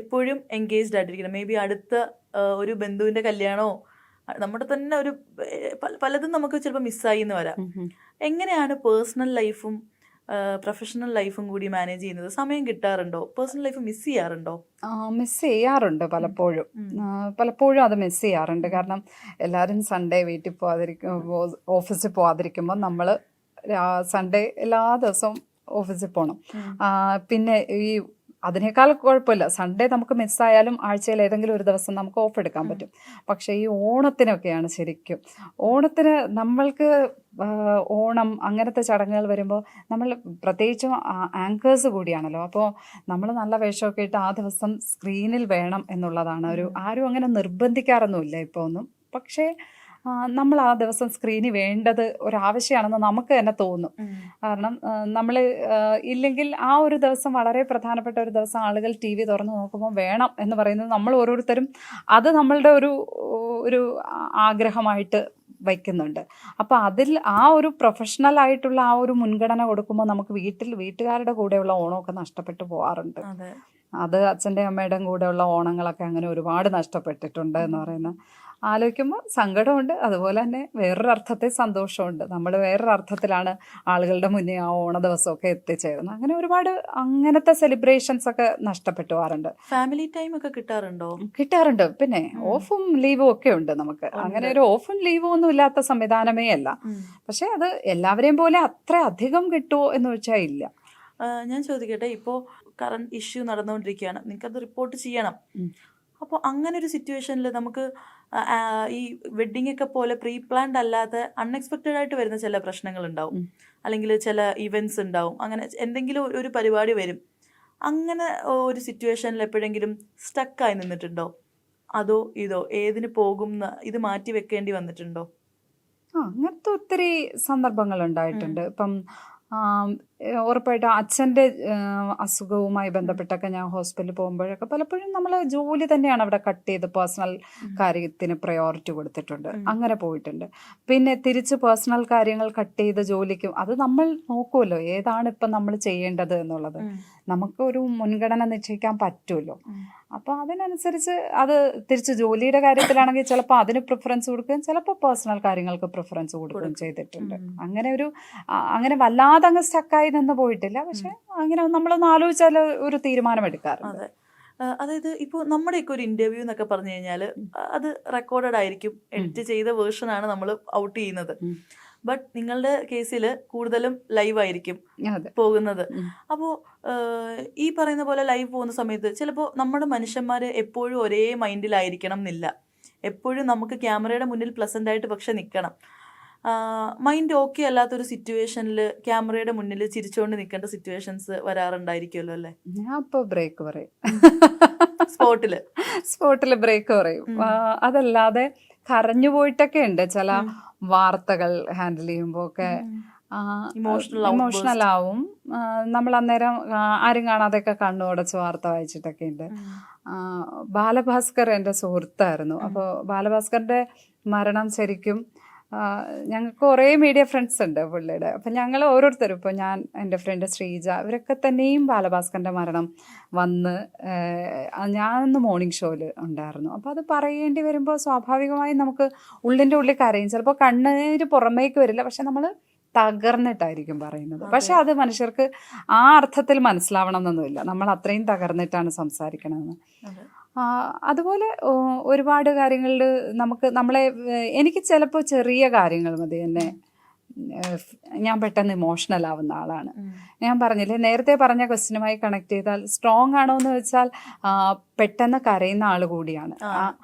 എപ്പോഴും എൻഗേജ്ഡ് ആയിട്ടിരിക്കണം. മേ ബി അടുത്ത ഒരു ബന്ധുവിൻ്റെ കല്യാണമോ നമ്മുടെ തന്നെ ഒരു പലതും നമുക്ക് ചിലപ്പോൾ മിസ്സായി എന്ന് വരാം. എങ്ങനെയാണ് പേഴ്സണൽ ലൈഫും പ്രൊഫഷണൽ ലൈഫും കൂടി മാനേജ് ചെയ്യുന്നത്? സമയം കിട്ടാറുണ്ടോ? പേഴ്സണൽ ലൈഫ് മിസ് ചെയ്യാറുണ്ടോ? മിസ് ചെയ്യാറുണ്ട് പലപ്പോഴും അത് മിസ് ചെയ്യാറുണ്ട്. കാരണം എല്ലാവരും സൺഡേ വീട്ടിൽ ഓഫീസിൽ പോകാതിരിക്കുമ്പോൾ നമ്മൾ സൺഡേ എല്ലാ ദിവസവും ഓഫീസിൽ പോകണം. പിന്നെ അതിനേക്കാൾ കുഴപ്പമില്ല, സൺഡേ നമുക്ക് മിസ്സായാലും ആഴ്ചയിൽ ഏതെങ്കിലും ഒരു ദിവസം നമുക്ക് ഓഫ് എടുക്കാൻ പറ്റും. പക്ഷേ ഈ ഓണത്തിനൊക്കെയാണ് ശരിക്കും. ഓണത്തിന് നമ്മൾക്ക് ഓണം അങ്ങനത്തെ ചടങ്ങുകൾ വരുമ്പോൾ നമ്മൾ പ്രത്യേകിച്ചും ആങ്കേഴ്സ് കൂടിയാണല്ലോ. അപ്പോൾ നമ്മൾ നല്ല വേഷമൊക്കെ ഇട്ട് ആ ദിവസം സ്ക്രീനിൽ വേണം എന്നുള്ളതാണ്. ആരും അങ്ങനെ നിർബന്ധിക്കാറൊന്നുമില്ല ഇപ്പോൾ ഒന്നും. പക്ഷേ നമ്മൾ ആ ദിവസം സ്ക്രീനിൽ വേണ്ടത് ഒരാവശ്യമാണെന്ന് നമുക്ക് തന്നെ തോന്നും. കാരണം നമ്മൾ ഇല്ലെങ്കിൽ ആ ഒരു ദിവസം വളരെ പ്രധാനപ്പെട്ട ഒരു ദിവസം ആളുകൾ TV തുറന്ന് നോക്കുമ്പോൾ വേണം എന്ന് പറയുന്നത് നമ്മൾ ഓരോരുത്തരും അത് നമ്മളുടെ ഒരു ആഗ്രഹമായിട്ട് വയ്ക്കുന്നുണ്ട്. അപ്പോൾ അതിൽ ആ ഒരു പ്രൊഫഷണൽ ആയിട്ടുള്ള ആ ഒരു മുൻഗണന കൊടുക്കുമ്പോൾ നമുക്ക് വീട്ടുകാരുടെ കൂടെയുള്ള ഓണമൊക്കെ നഷ്ടപ്പെട്ടു പോകാറുണ്ട്. അത് അച്ഛൻ്റെയും അമ്മയുടെയും കൂടെയുള്ള ഓണങ്ങളൊക്കെ അങ്ങനെ ഒരുപാട് നഷ്ടപ്പെട്ടിട്ടുണ്ട് എന്ന് പറയുന്നത് ആലോചിക്കുമ്പോൾ സങ്കടമുണ്ട്. അതുപോലെ തന്നെ വേറൊരു അർത്ഥത്തിൽ സന്തോഷമുണ്ട്. നമ്മൾ വേറൊരു അർത്ഥത്തിലാണ് ആളുകളുടെ മുന്നേ ആ ഓണ ദിവസമൊക്കെ എത്തിച്ചേരുന്നത്. അങ്ങനെ ഒരുപാട് അങ്ങനത്തെ സെലിബ്രേഷൻസ് ഒക്കെ നഷ്ടപ്പെട്ടു പോകാറുണ്ട്. ഫാമിലി ടൈം ഒക്കെ കിട്ടാറുണ്ട്. പിന്നെ ഓഫും ലീവും ഒക്കെ ഉണ്ട് നമുക്ക്. അങ്ങനെ ഒരു ഓഫും ലീവും ഒന്നും ഇല്ലാത്ത സംവിധാനമേ അല്ല. പക്ഷെ അത് എല്ലാവരെയും പോലെ അത്ര അധികം കിട്ടുമോ എന്ന് വെച്ചാൽ ഇല്ല. ഞാൻ ചോദിക്കട്ടെ, ഇപ്പോൾ കറണ്ട് ഇഷ്യൂ നടന്നുകൊണ്ടിരിക്കുകയാണ്, നിങ്ങൾക്കത് റിപ്പോർട്ട് ചെയ്യണം. അപ്പോൾ അങ്ങനെ ഒരു സിറ്റുവേഷനിൽ നമുക്ക് ഈ വെഡ്ഡിംഗ് ഒക്കെ പോലെ പ്രീ പ്ലാൻഡ് അല്ലാതെ അൺഎക്സ്പെക്റ്റഡ് ആയിട്ട് വരുന്ന ചില പ്രശ്നങ്ങൾ ഉണ്ടാവും, അല്ലെങ്കിൽ ചില ഇവൻറ്റ്സ് ഉണ്ടാവും, അങ്ങനെ എന്തെങ്കിലും ഒരു പരിപാടി വരും. അങ്ങനെ ഒരു സിറ്റുവേഷനിൽ എപ്പോഴെങ്കിലും സ്റ്റക്കായി നിന്നിട്ടുണ്ടോ? അതോ ഏതിന് പോകും ഇത് മാറ്റി വെക്കേണ്ടി വന്നിട്ടുണ്ടോ? അങ്ങനത്തെ ഒത്തിരി സന്ദർഭങ്ങൾ ഉണ്ടായിട്ടുണ്ട്. ഇപ്പം ഉറപ്പായിട്ടും അച്ഛൻ്റെ അസുഖവുമായി ബന്ധപ്പെട്ടൊക്കെ ഞാൻ ഹോസ്പിറ്റലിൽ പോകുമ്പോഴൊക്കെ പലപ്പോഴും നമ്മൾ ജോലി തന്നെയാണ് അവിടെ കട്ട് ചെയ്ത് പേഴ്സണൽ കാര്യത്തിന് പ്രയോറിറ്റി കൊടുത്തിട്ടുണ്ട്. അങ്ങനെ പോയിട്ടുണ്ട്. പിന്നെ തിരിച്ച് പേഴ്സണൽ കാര്യങ്ങൾ കട്ട് ചെയ്ത് ജോലിക്കും അത് നമ്മൾ നോക്കുമല്ലോ, ഏതാണ് ഇപ്പം നമ്മൾ ചെയ്യേണ്ടത് എന്നുള്ളത് നമുക്കൊരു മുൻഗണന നിശ്ചയിക്കാൻ പറ്റുമല്ലോ. അപ്പോൾ അതിനനുസരിച്ച് അത് തിരിച്ച് ജോലിയുടെ കാര്യത്തിലാണെങ്കിൽ ചിലപ്പോൾ അതിന് പ്രിഫറൻസ് കൊടുക്കുകയും ചിലപ്പോൾ പേഴ്സണൽ കാര്യങ്ങൾക്ക് പ്രിഫറൻസ് കൊടുക്കുകയും ചെയ്തിട്ടുണ്ട്. അങ്ങനെ വല്ലാതെ അങ്ങ് സ്റ്റക്കായി നിന്ന് പോയിട്ടില്ല. പക്ഷെ അങ്ങനെ നമ്മളൊന്ന് ആലോചിച്ചാൽ ഒരു തീരുമാനമെടുക്കാറുണ്ട്. അതായത് ഇപ്പോൾ നമ്മുടെയൊക്കെ ഒരു ഇൻ്റർവ്യൂ എന്നൊക്കെ പറഞ്ഞു കഴിഞ്ഞാൽ അത് റെക്കോർഡഡ് ആയിരിക്കും, എഡിറ്റ് ചെയ്ത വേർഷനാണ് നമ്മൾ ഔട്ട് ചെയ്യുന്നത്. ബട്ട് നിങ്ങളുടെ കേസിൽ കൂടുതലും ലൈവ് ആയിരിക്കും പോകുന്നത്. അപ്പോൾ ഈ പറയുന്ന പോലെ ലൈവ് പോകുന്ന സമയത്ത് ചിലപ്പോൾ നമ്മുടെ മനുഷ്യന്മാർ എപ്പോഴും ഒരേ മൈൻഡിലായിരിക്കണം എന്നില്ല. എപ്പോഴും നമുക്ക് ക്യാമറയുടെ മുന്നിൽ പ്ലസൻ്റ് ആയിട്ട് പക്ഷെ നിൽക്കണം. മൈൻഡ് ഓക്കെ അല്ലാത്തൊരു സിറ്റുവേഷനിൽ ക്യാമറയുടെ മുന്നിൽ ചിരിച്ചുകൊണ്ട് നിൽക്കേണ്ട സിറ്റുവേഷൻസ് വരാറുണ്ടായിരിക്കുമല്ലോ അല്ലേ? ഞാൻ ഇപ്പോൾ ബ്രേക്ക് പറയും, സ്പോട്ടിൽ ബ്രേക്ക് പറയും. അതല്ലാതെ കരഞ്ഞു പോയിട്ടൊക്കെ ഉണ്ട് ചില വാർത്തകൾ ഹാൻഡിൽ ചെയ്യുമ്പോൾ ഒക്കെ. ഇമോഷണൽ ആവും. നമ്മൾ അന്നേരം ആരും കാണാതെയൊക്കെ കണ്ണുടച്ച് വാർത്ത വായിച്ചിട്ടൊക്കെ ഉണ്ട്. ബാലഭാസ്കർ എൻ്റെ സുഹൃത്തായിരുന്നു. അപ്പോൾ ബാലഭാസ്കറിൻ്റെ മരണം ശരിക്കും ഞങ്ങൾക്ക് കുറേ മീഡിയ ഫ്രണ്ട്സ് ഉണ്ട് പുള്ളിയുടെ. അപ്പം ഞങ്ങൾ ഓരോരുത്തരും, ഇപ്പോൾ ഞാൻ, എൻ്റെ ഫ്രണ്ട് ശ്രീജ, ഇവരൊക്കെ തന്നെയും ബാലഭാസ്കറിൻ്റെ മരണം വന്ന് ഞാനൊന്ന് മോർണിംഗ് ഷോയിൽ ഉണ്ടായിരുന്നു. അപ്പോൾ അത് പറയേണ്ടി വരുമ്പോൾ സ്വാഭാവികമായും നമുക്ക് ഉള്ളിൻ്റെ ഉള്ളിൽ കരയും. ചിലപ്പോൾ കണ്ണീര് പുറമേക്ക് വരില്ല, പക്ഷെ നമ്മൾ തകർന്നിട്ടായിരിക്കും പറയുന്നത്. പക്ഷെ അത് മനുഷ്യർക്ക് ആ അർത്ഥത്തിൽ മനസ്സിലാവണം എന്നൊന്നുമില്ല, നമ്മൾ അത്രയും തകർന്നിട്ടാണ് സംസാരിക്കണമെന്ന്. അതുപോലെ ഒരുപാട് കാര്യങ്ങളിൽ എനിക്ക് ചിലപ്പോൾ ചെറിയ കാര്യങ്ങൾ മതി എന്നെ ഞാൻ പെട്ടെന്ന് ഇമോഷണൽ ആവുന്ന ആളാണ്. ഞാൻ പറഞ്ഞില്ലേ, നേരത്തെ പറഞ്ഞ ക്വസ്റ്റ്യനുമായി കണക്ട് ചെയ്താൽ സ്ട്രോങ് ആണോ എന്ന് വെച്ചാൽ പെട്ടെന്ന് കരയുന്ന ആൾ കൂടിയാണ്.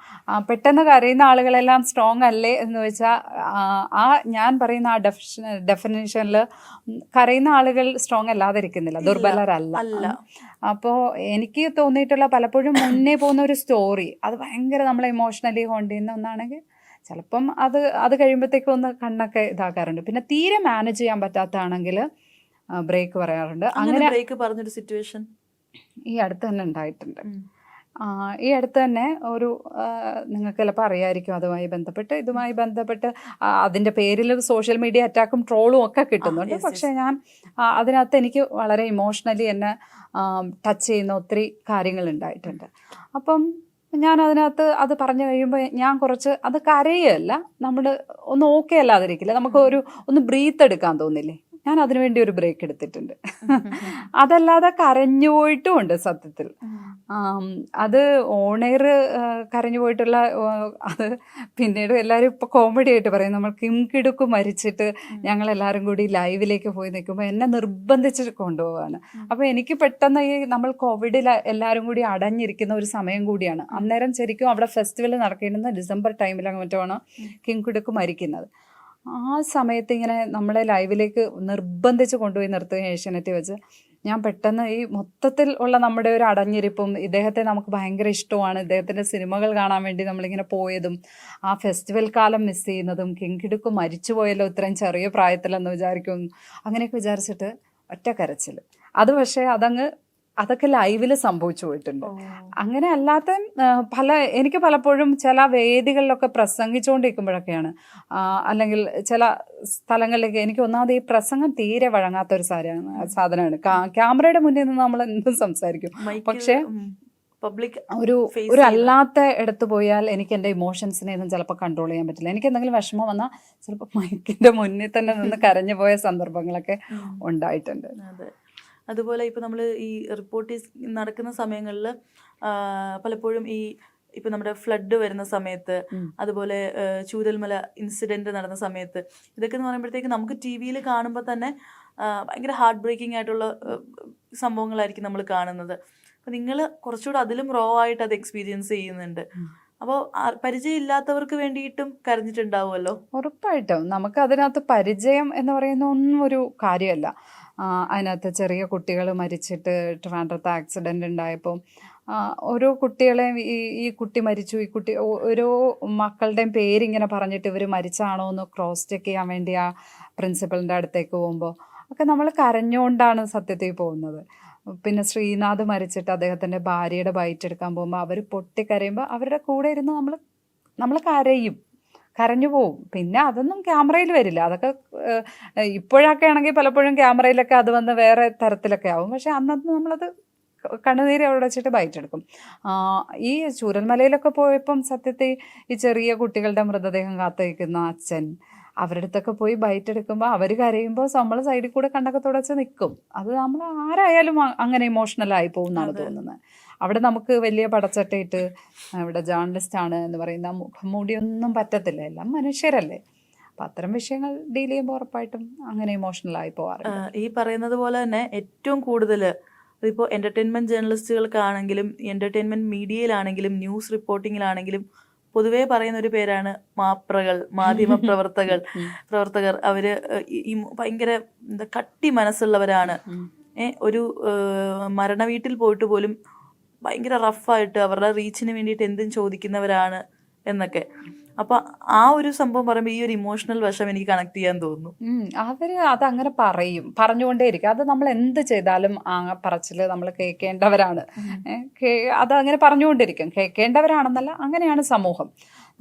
പെട്ടെന്ന് കരയുന്ന ആളുകളെല്ലാം സ്ട്രോങ് അല്ലേ എന്ന് വെച്ചാൽ ഞാൻ പറയുന്ന ആ ഡെഫിനേഷനിൽ കരയുന്ന ആളുകൾ സ്ട്രോങ് അല്ലാതിരിക്കുന്നില്ല, ദുർബലരല്ല. അപ്പോൾ എനിക്ക് തോന്നിയിട്ടുള്ള പലപ്പോഴും മുന്നേ പോകുന്ന ഒരു സ്റ്റോറി അത് ഭയങ്കര നമ്മളെ ഇമോഷണലി ഹോണ്ട് ചെയ്യുന്ന ഒന്നാണെങ്കിൽ ചിലപ്പം അത് കഴിയുമ്പോഴത്തേക്കും ഒന്ന് കണ്ണൊക്കെ ഇതാക്കാറുണ്ട്. പിന്നെ തീരെ മാനേജ് ചെയ്യാൻ പറ്റാത്തതാണെങ്കിൽ ബ്രേക്ക് പറയാറുണ്ട്. അങ്ങനെ ബ്രേക്ക് പറഞ്ഞൊരു സിറ്റുവേഷൻ ഈ അടുത്ത് തന്നെ ഉണ്ടായിട്ടുണ്ട്. ഈ അടുത്ത് തന്നെ ഒരു നിങ്ങൾക്ക് ചിലപ്പോൾ അറിയായിരിക്കും, ഇതുമായി ബന്ധപ്പെട്ട് അതിൻ്റെ പേരിൽ സോഷ്യൽ മീഡിയ അറ്റാക്കും ട്രോളും ഒക്കെ കിട്ടുന്നുണ്ട്. പക്ഷേ ഞാൻ അതിനകത്ത് എനിക്ക് വളരെ ഇമോഷണലി എന്നെ ടച്ച് ചെയ്യുന്ന ഒത്തിരി കാര്യങ്ങളുണ്ടായിട്ടുണ്ട്. അപ്പം ഞാൻ അതിനകത്ത് അത് പറഞ്ഞു കഴിയുമ്പോൾ ഞാൻ കുറച്ച് അത് കരയല്ല, നമ്മൾ ഒന്ന് ഓക്കെ അല്ലാതിരിക്കില്ല, നമുക്ക് ഒന്ന് ബ്രീത്ത് എടുക്കാൻ തോന്നില്ലേ, ഞാൻ അതിനുവേണ്ടി ഒരു ബ്രേക്ക് എടുത്തിട്ടുണ്ട്. അതല്ലാതെ കരഞ്ഞു പോയിട്ടും ഉണ്ട് സത്യത്തിൽ. അത് ഓണെയർ കരഞ്ഞു പോയിട്ടുള്ള അത് പിന്നീട് എല്ലാവരും ഇപ്പോൾ കോമഡി ആയിട്ട് പറയും. നമ്മൾ കിം കിടുക്ക് മരിച്ചിട്ട് ഞങ്ങളെല്ലാവരും കൂടി ലൈവിലേക്ക് പോയി നിൽക്കുമ്പോൾ എന്നെ നിർബന്ധിച്ച് കൊണ്ടുപോവാണ്. അപ്പോൾ എനിക്ക് പെട്ടെന്ന് ഈ നമ്മൾ കോവിഡിൽ എല്ലാവരും കൂടി അടഞ്ഞിരിക്കുന്ന ഒരു സമയം കൂടിയാണ്. അന്നേരം ശരിക്കും അവിടെ ഫെസ്റ്റിവൽ നടക്കേണ്ടുന്ന ഡിസംബർ ടൈമിലാണ് മറ്റാണ് കിം കിടുക്ക് മരിക്കുന്നത്. ആ സമയത്ത് ഇങ്ങനെ നമ്മളെ ലൈവിലേക്ക് നിർബന്ധിച്ച് കൊണ്ടുപോയി നിർത്തുകയും ഏഷ്യാനെറ്റിൽ വെച്ച് ഞാൻ പെട്ടെന്ന് ഈ മൊത്തത്തിൽ ഉള്ള നമ്മുടെ ഒരു അടഞ്ഞിരിപ്പും, ഇദ്ദേഹത്തെ നമുക്ക് ഭയങ്കര ഇഷ്ടമാണ്, ഇദ്ദേഹത്തിൻ്റെ സിനിമകൾ കാണാൻ വേണ്ടി നമ്മളിങ്ങനെ പോയതും, ആ ഫെസ്റ്റിവൽ കാലം മിസ് ചെയ്യുന്നതും, കിങ്കിടുക്ക് മരിച്ചു പോയല്ലോ ഇത്രയും ചെറിയ പ്രായത്തിലെന്ന് വിചാരിക്കും, അങ്ങനെയൊക്കെ വിചാരിച്ചിട്ട് ഒറ്റ കരച്ചിൽ. അത് പക്ഷേ അതൊക്കെ ലൈവിൽ സംഭവിച്ചു പോയിട്ടുണ്ട്. അങ്ങനെ അല്ലാത്ത എനിക്ക് പലപ്പോഴും ചില വേദികളിലൊക്കെ പ്രസംഗിച്ചുകൊണ്ടിരിക്കുമ്പോഴൊക്കെയാണ്, അല്ലെങ്കിൽ ചില സ്ഥലങ്ങളിലേക്ക് എനിക്ക് ഒന്നാമത് ഈ പ്രസംഗം തീരെ വഴങ്ങാത്തൊരു സാധനമാണ്. ക്യാമറയുടെ മുന്നിൽ നിന്ന് നമ്മൾ എന്തും സംസാരിക്കും, പക്ഷേ പബ്ലിക് ഒരു അല്ലാത്ത ഇടത്ത് പോയാൽ എനിക്ക് എൻ്റെ ഇമോഷൻസിനെ ഒന്നും ചിലപ്പോൾ കൺട്രോൾ ചെയ്യാൻ പറ്റില്ല. എനിക്ക് എന്തെങ്കിലും വിഷമം വന്നാൽ ചിലപ്പോൾ മൈക്കിൻ്റെ മുന്നിൽ തന്നെ നിന്ന് കരഞ്ഞു പോയ സന്ദർഭങ്ങളൊക്കെ ഉണ്ടായിട്ടുണ്ട്. അതുപോലെ ഇപ്പോൾ നമ്മൾ ഈ റിപ്പോർട്ട് നടക്കുന്ന സമയങ്ങളിൽ പലപ്പോഴും ഇപ്പം നമ്മുടെ ഫ്ലഡ് വരുന്ന സമയത്ത്, അതുപോലെ ചൂരൽമല ഇൻസിഡൻറ്റ് നടന്ന സമയത്ത്, ഇതൊക്കെ എന്ന് പറയുമ്പോഴത്തേക്ക് നമുക്ക് ടി വിയിൽ കാണുമ്പോൾ തന്നെ ഭയങ്കര ഹാർട്ട് ബ്രേക്കിംഗ് ആയിട്ടുള്ള സംഭവങ്ങളായിരിക്കും നമ്മൾ കാണുന്നത്. അപ്പം നിങ്ങൾ കുറച്ചുകൂടെ അതിലും റോ ആയിട്ട് അത് എക്സ്പീരിയൻസ് ചെയ്യുന്നുണ്ട്. അപ്പോൾ പരിചയമില്ലാത്തവർക്ക് വേണ്ടിയിട്ടും കരഞ്ഞിട്ടുണ്ടാവുമല്ലോ? ഉറപ്പായിട്ടും. നമുക്ക് അതിനകത്ത് പരിചയം എന്ന് പറയുന്ന ഒന്നും ഒരു കാര്യമല്ല. അതിനകത്ത് ചെറിയ കുട്ടികൾ മരിച്ചിട്ട് ട്രിവാൻഡ്രത്ത് ആക്സിഡൻ്റ് ഉണ്ടായപ്പോൾ ഓരോ കുട്ടികളെയും ഈ കുട്ടി മരിച്ചു, ഈ കുട്ടി ഓരോ മക്കളുടെയും പേരിങ്ങനെ പറഞ്ഞിട്ട് ഇവർ മരിച്ചാണോ എന്ന് ക്രോസ് ചെക്ക് ചെയ്യാൻ വേണ്ടി ആ പ്രിൻസിപ്പളിൻ്റെ അടുത്തേക്ക് പോകുമ്പോൾ ഒക്കെ നമ്മൾ കരഞ്ഞുകൊണ്ടാണ് സത്യത്തിൽ പോകുന്നത്. പിന്നെ ശ്രീനാഥ് മരിച്ചിട്ട് അദ്ദേഹത്തിൻ്റെ ഭാര്യയുടെ ബൈറ്റ് എടുക്കാൻ പോകുമ്പോൾ അവർ പൊട്ടിക്കരയുമ്പോൾ അവരുടെ കൂടെ ഇരുന്ന് നമ്മൾ കരഞ്ഞു പോവും. പിന്നെ അതൊന്നും ക്യാമറയിൽ വരില്ല. അതൊക്കെ ഇപ്പോഴൊക്കെ ആണെങ്കിൽ പലപ്പോഴും ക്യാമറയിലൊക്കെ അത് വന്ന് വേറെ തരത്തിലൊക്കെ ആവും. പക്ഷെ അന്നത്തെ നമ്മളത് കണ്ണുനീര് അവിടെ വെച്ചിട്ട് ബൈറ്റ് എടുക്കും. ഈ ചൂരൽമലയിലൊക്കെ പോയപ്പം സത്യത്തിൽ ഈ ചെറിയ കുട്ടികളുടെ മൃതദേഹം കാത്തുവയ്ക്കുന്ന അച്ഛൻ, അവരുടെ അടുത്തൊക്കെ പോയി ബൈറ്റ് എടുക്കുമ്പോൾ അവർ കരയുമ്പോൾ നമ്മൾ സൈഡിൽ കൂടെ കണ്ണൊക്കെ തുടച്ച് നിൽക്കും. അത് നമ്മൾ ആരായാലും അങ്ങനെ ഇമോഷണലായി പോകുന്നതാണ് തോന്നുന്നത്. അവിടെ നമുക്ക് വലിയ പടച്ചട്ടയിട്ട് ഇവിടെ ജേർണലിസ്റ്റാണ് എന്ന് പറയുന്ന മുഖംമൂടിയൊന്നും പറ്റത്തില്ല, എല്ലാം മനുഷ്യരല്ലേ. അപ്പം അത്തരം വിഷയങ്ങൾ ഡീൽ ചെയ്യുമ്പോൾ ഉറപ്പായിട്ടും അങ്ങനെ ഇമോഷണലായി പോകാറുണ്ട്. ഈ പറയുന്നത് പോലെ തന്നെ ഏറ്റവും കൂടുതൽ ഇതിപ്പോൾ എൻ്റർടൈൻമെൻറ്റ് ജേർണലിസ്റ്റുകൾക്കാണെങ്കിലും എൻ്റർടൈൻമെൻറ്റ് മീഡിയയിലാണെങ്കിലും ന്യൂസ് റിപ്പോർട്ടിങ്ങിലാണെങ്കിലും പൊതുവേ പറയുന്ന ഒരു പേരാണ് മാപ്രകൾ, മാധ്യമ പ്രവർത്തകർ. അവർ ഭയങ്കര കട്ടി മനസ്സുള്ളവരാണ്. ഒരു മരണ വീട്ടിൽ പോയിട്ട് പോലും ഭയങ്കര റഫായിട്ട് അവരുടെ റീച്ചിന് വേണ്ടിയിട്ട് എന്തും ചോദിക്കുന്നവരാണ് എന്നൊക്കെ. അപ്പൊ ആ ഒരു സംഭവം പറയുമ്പോൾ ഈ ഒരു ഇമോഷണൽ വശം എനിക്ക് കണക്ട് ചെയ്യാൻ തോന്നുന്നു. അവര് അതങ്ങനെ പറഞ്ഞുകൊണ്ടേയിരിക്കും. അത് നമ്മൾ എന്ത് ചെയ്താലും ആ പറച്ചില് നമ്മൾ കേൾക്കേണ്ടവരാണ്. അതങ്ങനെ പറഞ്ഞുകൊണ്ടിരിക്കും. കേൾക്കേണ്ടവരാണെന്നല്ല, അങ്ങനെയാണ് സമൂഹം.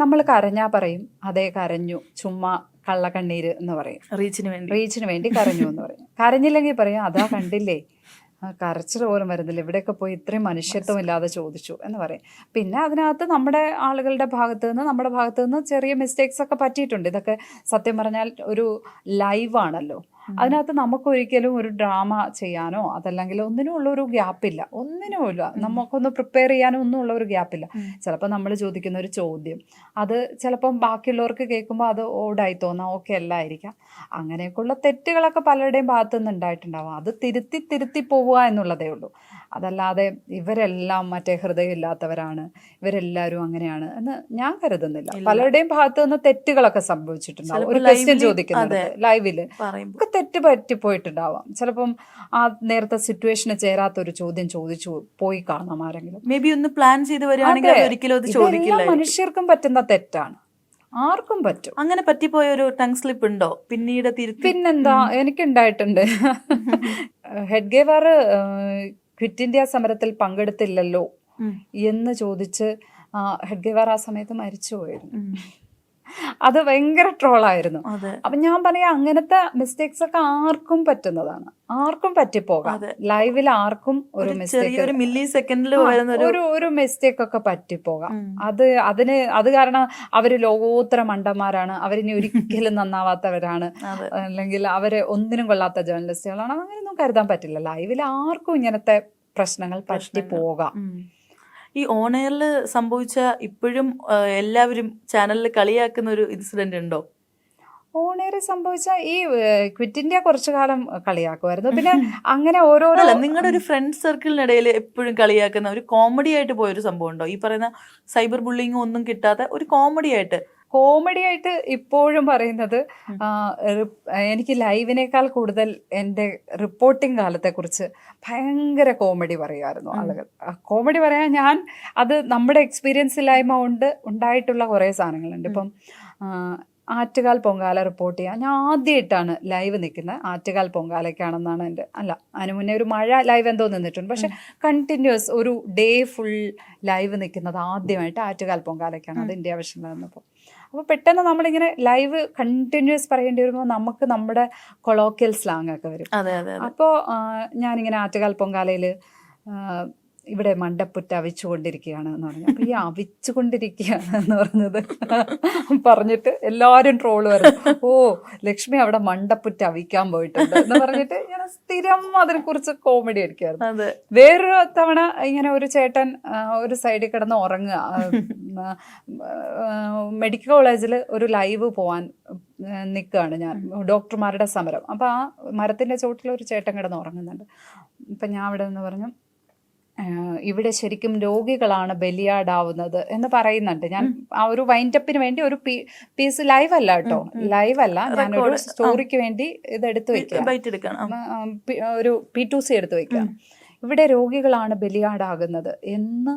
നമ്മൾ കരഞ്ഞാൽ പറയും അതേ കരഞ്ഞു, ചുമ്മാ കള്ളക്കണ്ണീര് എന്ന് പറയും. റീച്ചിന് വേണ്ടി കരഞ്ഞു എന്ന് പറയും. കരഞ്ഞില്ലെങ്കിൽ പറയും അതാ കണ്ടില്ലേ, കരച്ചിൽ പോലും വരുന്നില്ല, ഇവിടെയൊക്കെ പോയി ഇത്രയും മനുഷ്യത്വം ഇല്ലാതെ ചോദിച്ചു എന്ന് പറയും. പിന്നെ അതിനകത്ത് നമ്മുടെ ഭാഗത്ത് നിന്ന് ചെറിയ മിസ്റ്റേക്സ് ഒക്കെ പറ്റിയിട്ടുണ്ട്. ഇതൊക്കെ സത്യം പറഞ്ഞാൽ ഒരു ലൈവാണല്ലോ. അതിനകത്ത് നമുക്കൊരിക്കലും ഒരു ഡ്രാമ ചെയ്യാനോ അതല്ലെങ്കിൽ ഒന്നിനും ഉള്ളൊരു ഗ്യാപ്പില്ല, ഒന്നിനുമില്ല. നമുക്കൊന്ന് പ്രിപ്പയർ ചെയ്യാനോ ഒന്നും ഉള്ള ഒരു ഗ്യാപ്പില്ല. ചിലപ്പോൾ നമ്മൾ ചോദിക്കുന്ന ഒരു ചോദ്യം അത് ചിലപ്പം ബാക്കിയുള്ളവർക്ക് കേൾക്കുമ്പോൾ അത് ഓടായി തോന്നാം, ഓക്കെ അല്ലായിരിക്കാം. അങ്ങനെയൊക്കെയുള്ള തെറ്റുകളൊക്കെ പലരുടെയും ഭാഗത്തു നിന്ന് ഉണ്ടായിട്ടുണ്ടാവും. അത് തിരുത്തി പോവുക എന്നുള്ളതേ ഉള്ളൂ. അതല്ലാതെ ഇവരെല്ലാം മറ്റേ ഹൃദയമില്ലാത്തവരാണ്, ഇവരെല്ലാവരും അങ്ങനെയാണ് എന്ന് ഞാൻ കരുതുന്നില്ല. പലരുടെയും ഭാഗത്തു നിന്ന് തെറ്റുകളൊക്കെ സംഭവിച്ചിട്ടുണ്ടാവും. ഒരു ക്വസ്റ്റ്യൻ ചോദിക്കുന്നത് ലൈവില് ഒക്കെ തെറ്റ് പറ്റിപ്പോയിട്ടുണ്ടാവാം. ചിലപ്പം ആ നേരത്തെ സിറ്റുവേഷന് ചേരാത്തൊരു ചോദ്യം ചോദിച്ചു പോയി കാണാം ആരെങ്കിലും. മേ ബി ഒന്ന് പ്ലാൻ ചെയ്ത് വരികയാണെങ്കിൽ ഒരിക്കലും അത് ചോദിക്കില്ല. മനുഷ്യർക്കും പറ്റുന്ന തെറ്റാണ്, ആർക്കും പറ്റും. അങ്ങനെ പറ്റിപ്പോയ ഒരു ടങ് സ്ലിപ്പ് ഉണ്ടോ പിന്നീട് തിരുത്തി? പിന്നെന്താ, എനിക്കുണ്ടായിട്ടുണ്ട്. ഹെഡ്ഗേവാർ ക്വിറ്റ് ഇന്ത്യ സമരത്തിൽ പങ്കെടുത്തില്ലല്ലോ എന്ന് ചോദിച്ച് ഹെഡ്ഗേവാർ ആ സമയത്ത് മരിച്ചു പോയിരുന്നു. അത് ഭയങ്കര ട്രോളായിരുന്നു. അപ്പൊ ഞാൻ പറയാ, അങ്ങനത്തെ മിസ്റ്റേക്സ് ഒക്കെ ആർക്കും പറ്റുന്നതാണ്, ആർക്കും പറ്റിപ്പോകാം. ലൈവിൽ ആർക്കും ഒരു മിസ്റ്റേക്ക്, മില്ലി സെക്കൻഡിൽ ഒരു മിസ്റ്റേക്ക് ഒക്കെ പറ്റിപ്പോകാം. അത് കാരണം അവര് ലോകോത്തര മണ്ടന്മാരാണ്, അവരിനി ഒരിക്കലും നന്നാവാത്തവരാണ്, അല്ലെങ്കിൽ അവര് ഒന്നിനും കൊള്ളാത്ത ജേർണലിസ്റ്റുകളാണ്, അങ്ങനെയൊന്നും കരുതാൻ പറ്റില്ല. ലൈവിൽ ആർക്കും ഇങ്ങനത്തെ പ്രശ്നങ്ങൾ പറ്റിപ്പോകാം. ഈ ഓൺ എയറിൽ സംഭവിച്ച ഇപ്പോഴും എല്ലാവരും ചാനലിൽ കളിയാക്കുന്ന ഒരു ഇൻസിഡന്റ് ഉണ്ടോ? ഓൺ എയർ സംഭവിച്ച ഈ ക്വിറ്റ് ഇന്ത്യ കുറച്ചു കാലം കളിയാക്കുമായിരുന്നു. പിന്നെ അങ്ങനെ ഓരോരോ നിങ്ങളുടെ ഒരു ഫ്രണ്ട് സർക്കിളിനിടയിൽ എപ്പോഴും കളിയാക്കുന്ന ഒരു കോമഡി ആയിട്ട് പോയൊരു സംഭവം ഉണ്ടോ? ഈ പറയുന്ന സൈബർ ബുള്ളിങ്ങും ഒന്നും കിട്ടാത്ത ഒരു കോമഡി ആയിട്ട് ഇപ്പോഴും പറയുന്നത്, എനിക്ക് ലൈവിനേക്കാൾ കൂടുതൽ എൻ്റെ റിപ്പോർട്ടിംഗ് കാലത്തെക്കുറിച്ച് ഭയങ്കര കോമഡി പറയുമായിരുന്നു ആളുകൾ. കോമഡി പറയാൻ അത് നമ്മുടെ എക്സ്പീരിയൻസ് ഇല്ലായ്മ കൊണ്ട് ഉണ്ടായിട്ടുള്ള കുറേ സാധനങ്ങളുണ്ട്. ഇപ്പം ആറ്റുകാൽ പൊങ്കാല റിപ്പോർട്ട് ചെയ്യാൻ ഞാൻ ആദ്യമായിട്ടാണ് ലൈവ് നിൽക്കുന്നത്. ആറ്റുകാൽ പൊങ്കാലയ്ക്കാണെന്നാണ് എൻ്റെ, അല്ല അതിന് മുന്നേ ഒരു മഴ ലൈവ് എന്തോ നിന്നിട്ടുണ്ട്. പക്ഷെ കണ്ടിന്യൂസ് ഒരു ഡേ ഫുൾ ലൈവ് നിൽക്കുന്നത് ആദ്യമായിട്ട് ആറ്റുകാൽ പൊങ്കാലയ്ക്കാണ്. അത് ഇന്ത്യ വിഷനിൽ വന്നപ്പോൾ. അപ്പോൾ പെട്ടെന്ന് നമ്മളിങ്ങനെ ലൈവ് കണ്ടിന്യൂസ് പറയേണ്ടി വരുമ്പോൾ നമുക്ക് നമ്മുടെ കൊളോക്കിയൽ സ്ലാങ് ഒക്കെ വരും. അപ്പോൾ ഞാനിങ്ങനെ ആറ്റുകാൽ പൊങ്കാലയിൽ ഇവിടെ മണ്ടപ്പുറ്റ് അവിച്ചുകൊണ്ടിരിക്കുകയാണ് എന്ന് പറഞ്ഞു. അപ്പോൾ ഈ അവിച്ചുകൊണ്ടിരിക്കുകയാണ് എന്ന് പറഞ്ഞിട്ട് എല്ലാവരും ട്രോള് വരുന്നു. ഓ, ലക്ഷ്മി അവിടെ മണ്ടപ്പുറ്റ് അവിക്കാൻ പോയിട്ടുണ്ട് എന്ന് പറഞ്ഞിട്ട് ഇങ്ങനെ സ്ഥിരം അതിനെക്കുറിച്ച് കോമഡി അടിക്കുമായിരുന്നു. വേറൊരു തവണ ഇങ്ങനെ ഒരു ചേട്ടൻ ഒരു സൈഡിൽ കിടന്ന് ഉറങ്ങുക, മെഡിക്കൽ കോളേജിൽ ഒരു ലൈവ് പോവാൻ നിൽക്കുകയാണ് ഞാൻ, ഡോക്ടർമാരുടെ സമരം. അപ്പോൾ ആ മരത്തിൻ്റെ ചോട്ടിൽ ഒരു ചേട്ടൻ കിടന്ന് ഉറങ്ങുന്നുണ്ട്. അപ്പം ഞാൻ അവിടെ നിന്ന് പറഞ്ഞു, ഇവിടെ ശരിക്കും രോഗികളാണ് ബലിയാടാവുന്നത് എന്ന് പറയുന്നുണ്ട്. ഞാൻ ആ ഒരു വൈൻഡപ്പിന് വേണ്ടി ഒരു പീസ് ലൈവ് അല്ല കേട്ടോ, ലൈവ് അല്ല, ഞാനൊരു സ്റ്റോറിക്ക് വേണ്ടി ഇതെടുത്ത് വെക്കാം, ഒരു P2C എടുത്ത് വെക്കാം. ഇവിടെ രോഗികളാണ് ബലിയാടാകുന്നത് എന്ന്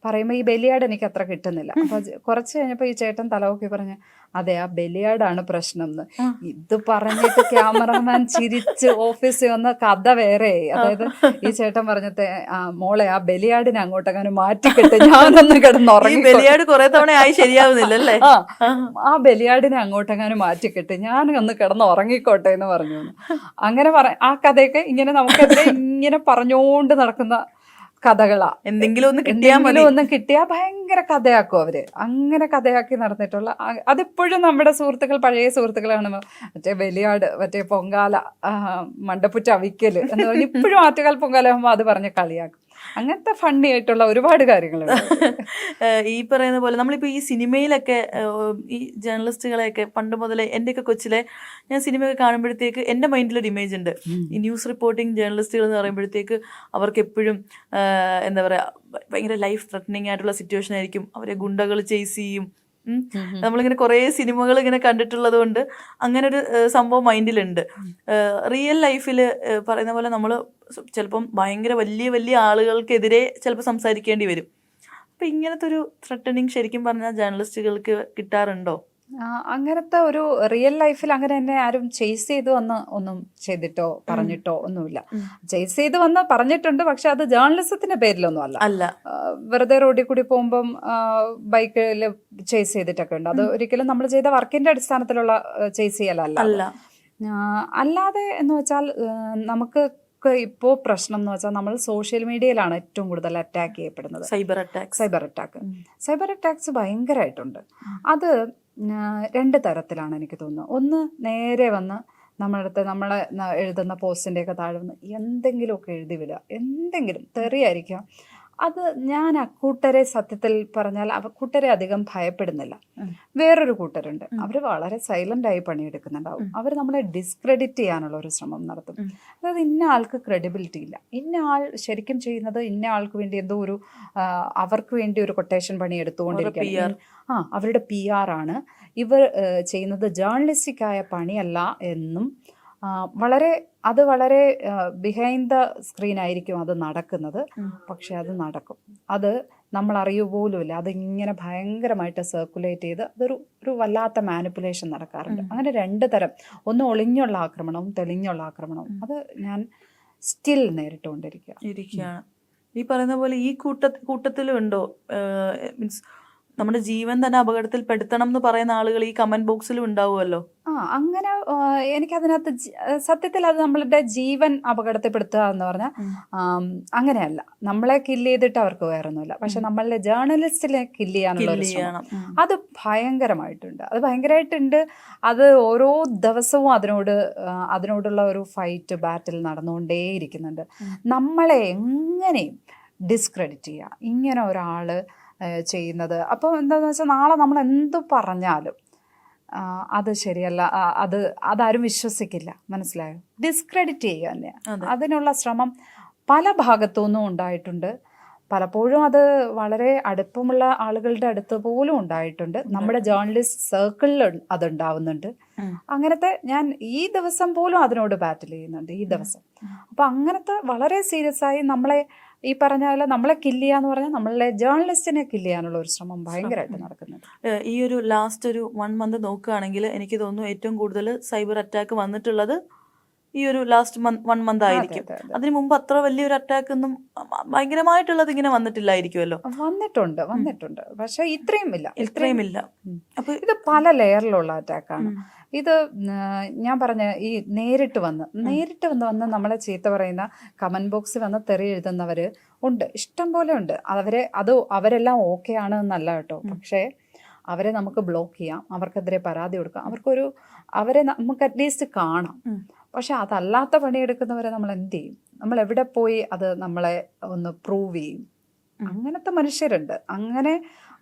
പറയുമ്പോൾ ഈ ബലിയാട് എനിക്ക് അത്ര കിട്ടുന്നില്ല. അപ്പോൾ കുറച്ച് കഴിഞ്ഞപ്പോൾ ഈ ചേട്ടൻ തലവൊക്കെ പറഞ്ഞ്, അതെ ആ ബലിയാടാണ് പ്രശ്നം എന്ന്. ഇത് പറഞ്ഞിട്ട് ക്യാമറമാൻ ചിരിച്ച് ഓഫീസിൽ വന്ന കഥ വേറെ. അതായത് ഈ ചേട്ടൻ പറഞ്ഞത്, മോളെ ആ ബലിയാടിനെ അങ്ങോട്ടങ്ങനെ മാറ്റിക്കിട്ട് ഞാനൊന്ന് കിടന്നുറങ്ങി, ബലിയാട് കുറെ തവണ ആയി ശരിയാവുന്നില്ലല്ലേ, ആ ബലിയാടിനെ അങ്ങോട്ടങ്ങനെ മാറ്റിക്കിട്ട് ഞാനൊന്ന് കിടന്ന് ഉറങ്ങിക്കോട്ടെ എന്ന് പറഞ്ഞു. അങ്ങനെ ആ കഥയൊക്കെ ഇങ്ങനെ നമുക്കെതിരെ ഇങ്ങനെ പറഞ്ഞുകൊണ്ട് നടക്കുന്ന കഥകളാ. എന്തെങ്കിലും ഒന്ന് കിട്ടിയാൽ ഭയങ്കര കഥയാക്കും അവര്. അങ്ങനെ കഥയാക്കി നടന്നിട്ടുള്ള അതിപ്പോഴും നമ്മുടെ സുഹൃത്തുക്കൾ, പഴയ സുഹൃത്തുക്കൾ കാണുമ്പോൾ മറ്റേ ബലിയാട്, മറ്റേ പൊങ്കാല, മണ്ടപ്പുറ്റ അവിക്കല് എന്ന് പറഞ്ഞ് ഇപ്പോഴും ആറ്റുകാൽ പൊങ്കാല ആകുമ്പോൾ അത് പറഞ്ഞ് കളിയാക്കും. അങ്ങനത്തെ ഫണ്ണി ആയിട്ടുള്ള ഒരുപാട് കാര്യങ്ങളുണ്ട്. ഈ പറയുന്ന പോലെ നമ്മളിപ്പോൾ ഈ സിനിമയിലൊക്കെ ഈ ജേർണലിസ്റ്റുകളെയൊക്കെ പണ്ട് മുതലേ, എൻ്റെയൊക്കെ കൊച്ചിലെ ഞാൻ സിനിമയൊക്കെ കാണുമ്പോഴത്തേക്ക് എൻ്റെ മൈൻഡിലൊരു ഇമേജ് ഉണ്ട്. ഈ ന്യൂസ് റിപ്പോർട്ടിംഗ് ജേർണലിസ്റ്റുകൾ എന്ന് പറയുമ്പോഴത്തേക്ക് അവർക്ക് എപ്പോഴും എന്താ പറയുക, ഭയങ്കര ലൈഫ് ത്രെറ്റനിങ് ആയിട്ടുള്ള സിറ്റുവേഷൻ ആയിരിക്കും. അവരെ ഗുണ്ടകൾ ചേസ് ചെയ്യും. നമ്മളിങ്ങനെ കുറേ സിനിമകൾ ഇങ്ങനെ കണ്ടിട്ടുള്ളത് കൊണ്ട് അങ്ങനെ ഒരു സംഭവം മൈൻഡിലുണ്ട്. റിയൽ ലൈഫിൽ പറയുന്ന പോലെ നമ്മൾ ചിലപ്പം ഭയങ്കര വലിയ വലിയ ആളുകൾക്കെതിരെ ചിലപ്പോൾ സംസാരിക്കേണ്ടി വരും. അപ്പം ഇങ്ങനത്തെ ഒരു ത്രെറ്റനിങ് ശരിക്കും പറഞ്ഞാൽ ജേർണലിസ്റ്റുകൾക്ക് കിട്ടാറുണ്ടോ? അങ്ങനത്തെ ഒരു റിയൽ ലൈഫിൽ അങ്ങനെ തന്നെ ആരും ചേസ് ചെയ്ത് വന്ന് ഒന്നും ചെയ്തിട്ടോ പറഞ്ഞിട്ടോ ഒന്നുമില്ല. ചേസ് ചെയ്ത് വന്ന് പറഞ്ഞിട്ടുണ്ട്, പക്ഷെ അത് ജേർണലിസത്തിന്റെ പേരിലൊന്നും അല്ല. വെറുതെ റോഡിൽ കൂടി പോകുമ്പം ബൈക്കിൽ ചേസ് ചെയ്തിട്ടൊക്കെ ഉണ്ട്. അത് ഒരിക്കലും നമ്മൾ ചെയ്ത വർക്കിന്റെ അടിസ്ഥാനത്തിലുള്ള ചേസ് ചെയ്യലല്ല. അല്ലാതെ എന്ന് വെച്ചാൽ നമുക്ക് ഇപ്പോൾ പ്രശ്നം എന്ന് വെച്ചാൽ നമ്മൾ സോഷ്യൽ മീഡിയയിലാണ് ഏറ്റവും കൂടുതൽ അറ്റാക്ക് ചെയ്യപ്പെടുന്നത്. സൈബർ അറ്റാക്സ് ഭയങ്കരമായിട്ടുണ്ട്. അത് രണ്ട് തരത്തിലാണ് എനിക്ക് തോന്നുന്നത്. ഒന്ന്, നേരെ വന്ന് നമ്മളടുത്ത് നമ്മളെ എഴുതുന്ന പോസ്റ്റിൻ്റെയൊക്കെ താഴെ വന്ന് എന്തെങ്കിലുമൊക്കെ എഴുതി വിടുക, എന്തെങ്കിലും തെറിയായിരിക്കാം. അത് ഞാൻ അക്കൂട്ടരെ സത്യത്തിൽ പറഞ്ഞാൽ കൂട്ടരെ അധികം ഭയപ്പെടുന്നില്ല. വേറൊരു കൂട്ടരുണ്ട്, അവർ വളരെ സൈലൻ്റായി പണിയെടുക്കുന്നുണ്ടാവും. അവർ നമ്മളെ ഡിസ്ക്രെഡിറ്റ് ചെയ്യാനുള്ള ഒരു ശ്രമം നടത്തും. അതായത് ഇന്ന ആൾക്ക് ക്രെഡിബിലിറ്റി ഇല്ല, ഇന്ന ആൾ ശരിക്കും ചെയ്യുന്നത് ഇന്ന ആൾക്ക് വേണ്ടി എന്തോ ഒരു അവർക്ക് വേണ്ടി ഒരു കൊട്ടേഷൻ പണി എടുത്തുകൊണ്ടിരിക്കുകയാണ്. അവരുടെ PR ആണ്, ഇവർ ചെയ്യുന്നത് ജേർണലിസ്റ്റിക് ആയ പണിയല്ല എന്നും വളരെ ബിഹൈൻഡ് ദ സ്ക്രീൻ ആയിരിക്കും അത് നടക്കുന്നത്. പക്ഷെ അത് നടക്കും, അത് നമ്മൾ അറിയൂ പോലുമില്ല. അതിങ്ങനെ ഭയങ്കരമായിട്ട് സർക്കുലേറ്റ് ചെയ്ത് ഒരു വല്ലാത്ത മാനിപ്പുലേഷൻ നടക്കാറുണ്ട്. അങ്ങനെ 2 തരം, ഒന്ന് ഒളിഞ്ഞുള്ള ആക്രമണവും തെളിഞ്ഞുള്ള ആക്രമണവും. അത് ഞാൻ സ്റ്റിൽ നേരിട്ടുകൊണ്ടിരിക്കുകയാണ്. ഈ പറയുന്ന പോലെ ഈ കൂട്ടത്തിലും ഉണ്ടോ, മീൻസ് നമ്മുടെ ജീവൻ തന്നെ അപകടത്തിൽ പെടുത്തണം എന്ന് പറയുന്ന ആളുകൾ ഈ കമന്റ് ബോക്സിലും ഉണ്ടാവുമല്ലോ? അങ്ങനെ എനിക്കതിനകത്ത് സത്യത്തിൽ അത് നമ്മളുടെ ജീവൻ അപകടത്തിൽപ്പെടുത്തുക എന്ന് പറഞ്ഞാൽ അങ്ങനെയല്ല. നമ്മളെ കില്ല് ചെയ്തിട്ട് അവർക്ക് വേറൊന്നുമില്ല. പക്ഷെ നമ്മളുടെ ജേർണലിസ്റ്റിനെ കില്ല് ചെയ്യാനുള്ള ഒരു ശ്രമം അത് ഭയങ്കരമായിട്ടുണ്ട്. അത് ഓരോ ദിവസവും അതിനോടുള്ള ഒരു ബാറ്റിൽ നടന്നുകൊണ്ടേയിരിക്കുന്നുണ്ട്. നമ്മളെ എങ്ങനെയും ഡിസ്ക്രെഡിറ്റ് ചെയ്യുക, ഇങ്ങനെ ഒരാൾ ചെയ്യുന്നത്. അപ്പോൾ എന്താണെന്ന് വെച്ചാൽ നാളെ നമ്മൾ എന്ത് പറഞ്ഞാലും അത് ശരിയല്ല, അതാരും വിശ്വസിക്കില്ല. മനസ്സിലായോ? ഡിസ്ക്രെഡിറ്റ് ചെയ്യുക തന്നെയാണ്. അതിനുള്ള ശ്രമം പല ഭാഗത്തുനിന്നും ഉണ്ടായിട്ടുണ്ട്. പലപ്പോഴും അത് വളരെ അടുപ്പമുള്ള ആളുകളുടെ അടുത്ത് പോലും ഉണ്ടായിട്ടുണ്ട്. നമ്മുടെ ജേർണലിസ്റ്റ് സർക്കിളിൽ അതുണ്ടാവുന്നുണ്ട്. അങ്ങനത്തെ ഞാൻ ഈ ദിവസം പോലും അതിനോട് ബാറ്റിൽ ചെയ്യുന്നുണ്ട്, ഈ ദിവസം. അപ്പം അങ്ങനത്തെ വളരെ സീരിയസ് ആയി നമ്മളെ ഈ പറഞ്ഞ പോലെ നമ്മളെ കില്ല് ചെയ്യാന്ന് പറഞ്ഞാൽ നമ്മളെ ജേർണലിസ്റ്റിനെ കില്ല് ചെയ്യാനുള്ള ഒരു ശ്രമം ഭയങ്കരമായിട്ട് നടക്കുന്നുണ്ട്. ഈ ഒരു ലാസ്റ്റ് ഒരു 1 മന്ത് നോക്കുകയാണെങ്കിൽ എനിക്ക് തോന്നുന്നു ഏറ്റവും കൂടുതൽ സൈബർ അറ്റാക്ക് വന്നിട്ടുള്ളത് ഈ ഒരു ലാസ്റ്റ് 1 മന്ത് ആയിരിക്കും. അതിന് മുമ്പ് അത്ര വലിയൊരു അറ്റാക്ക് ഒന്നും ഭയങ്കരമായിട്ടുള്ളത് ഇങ്ങനെ വന്നിട്ടില്ലായിരിക്കുമല്ലോ? വന്നിട്ടുണ്ട് പക്ഷെ ഇത്രയും ഇല്ല. അപ്പൊ ഇത് പല ലെയറിലുള്ള അറ്റാക്കാണ്. ഇത് ഞാൻ പറഞ്ഞ ഈ നേരിട്ട് വന്ന് നമ്മളെ ചീത്ത പറയുന്ന കമന്റ് ബോക്സിൽ വന്ന് തെറി എഴുതുന്നവർ ഉണ്ട്, ഇഷ്ടം പോലെ ഉണ്ട്. അവരെല്ലാം ഓക്കെ ആണ് എന്നല്ല കേട്ടോ. പക്ഷേ അവരെ നമുക്ക് ബ്ലോക്ക് ചെയ്യാം, അവർക്കെതിരെ പരാതി കൊടുക്കാം, അവരെ നമുക്ക് അറ്റ്ലീസ്റ്റ് കാണാം. പക്ഷെ അതല്ലാത്ത പണിയെടുക്കുന്നവരെ നമ്മൾ എന്ത് ചെയ്യും? നമ്മൾ എവിടെ പോയി അത് നമ്മളെ ഒന്ന് പ്രൂവ് ചെയ്യും? അങ്ങനത്തെ മനുഷ്യരുണ്ട്. അങ്ങനെ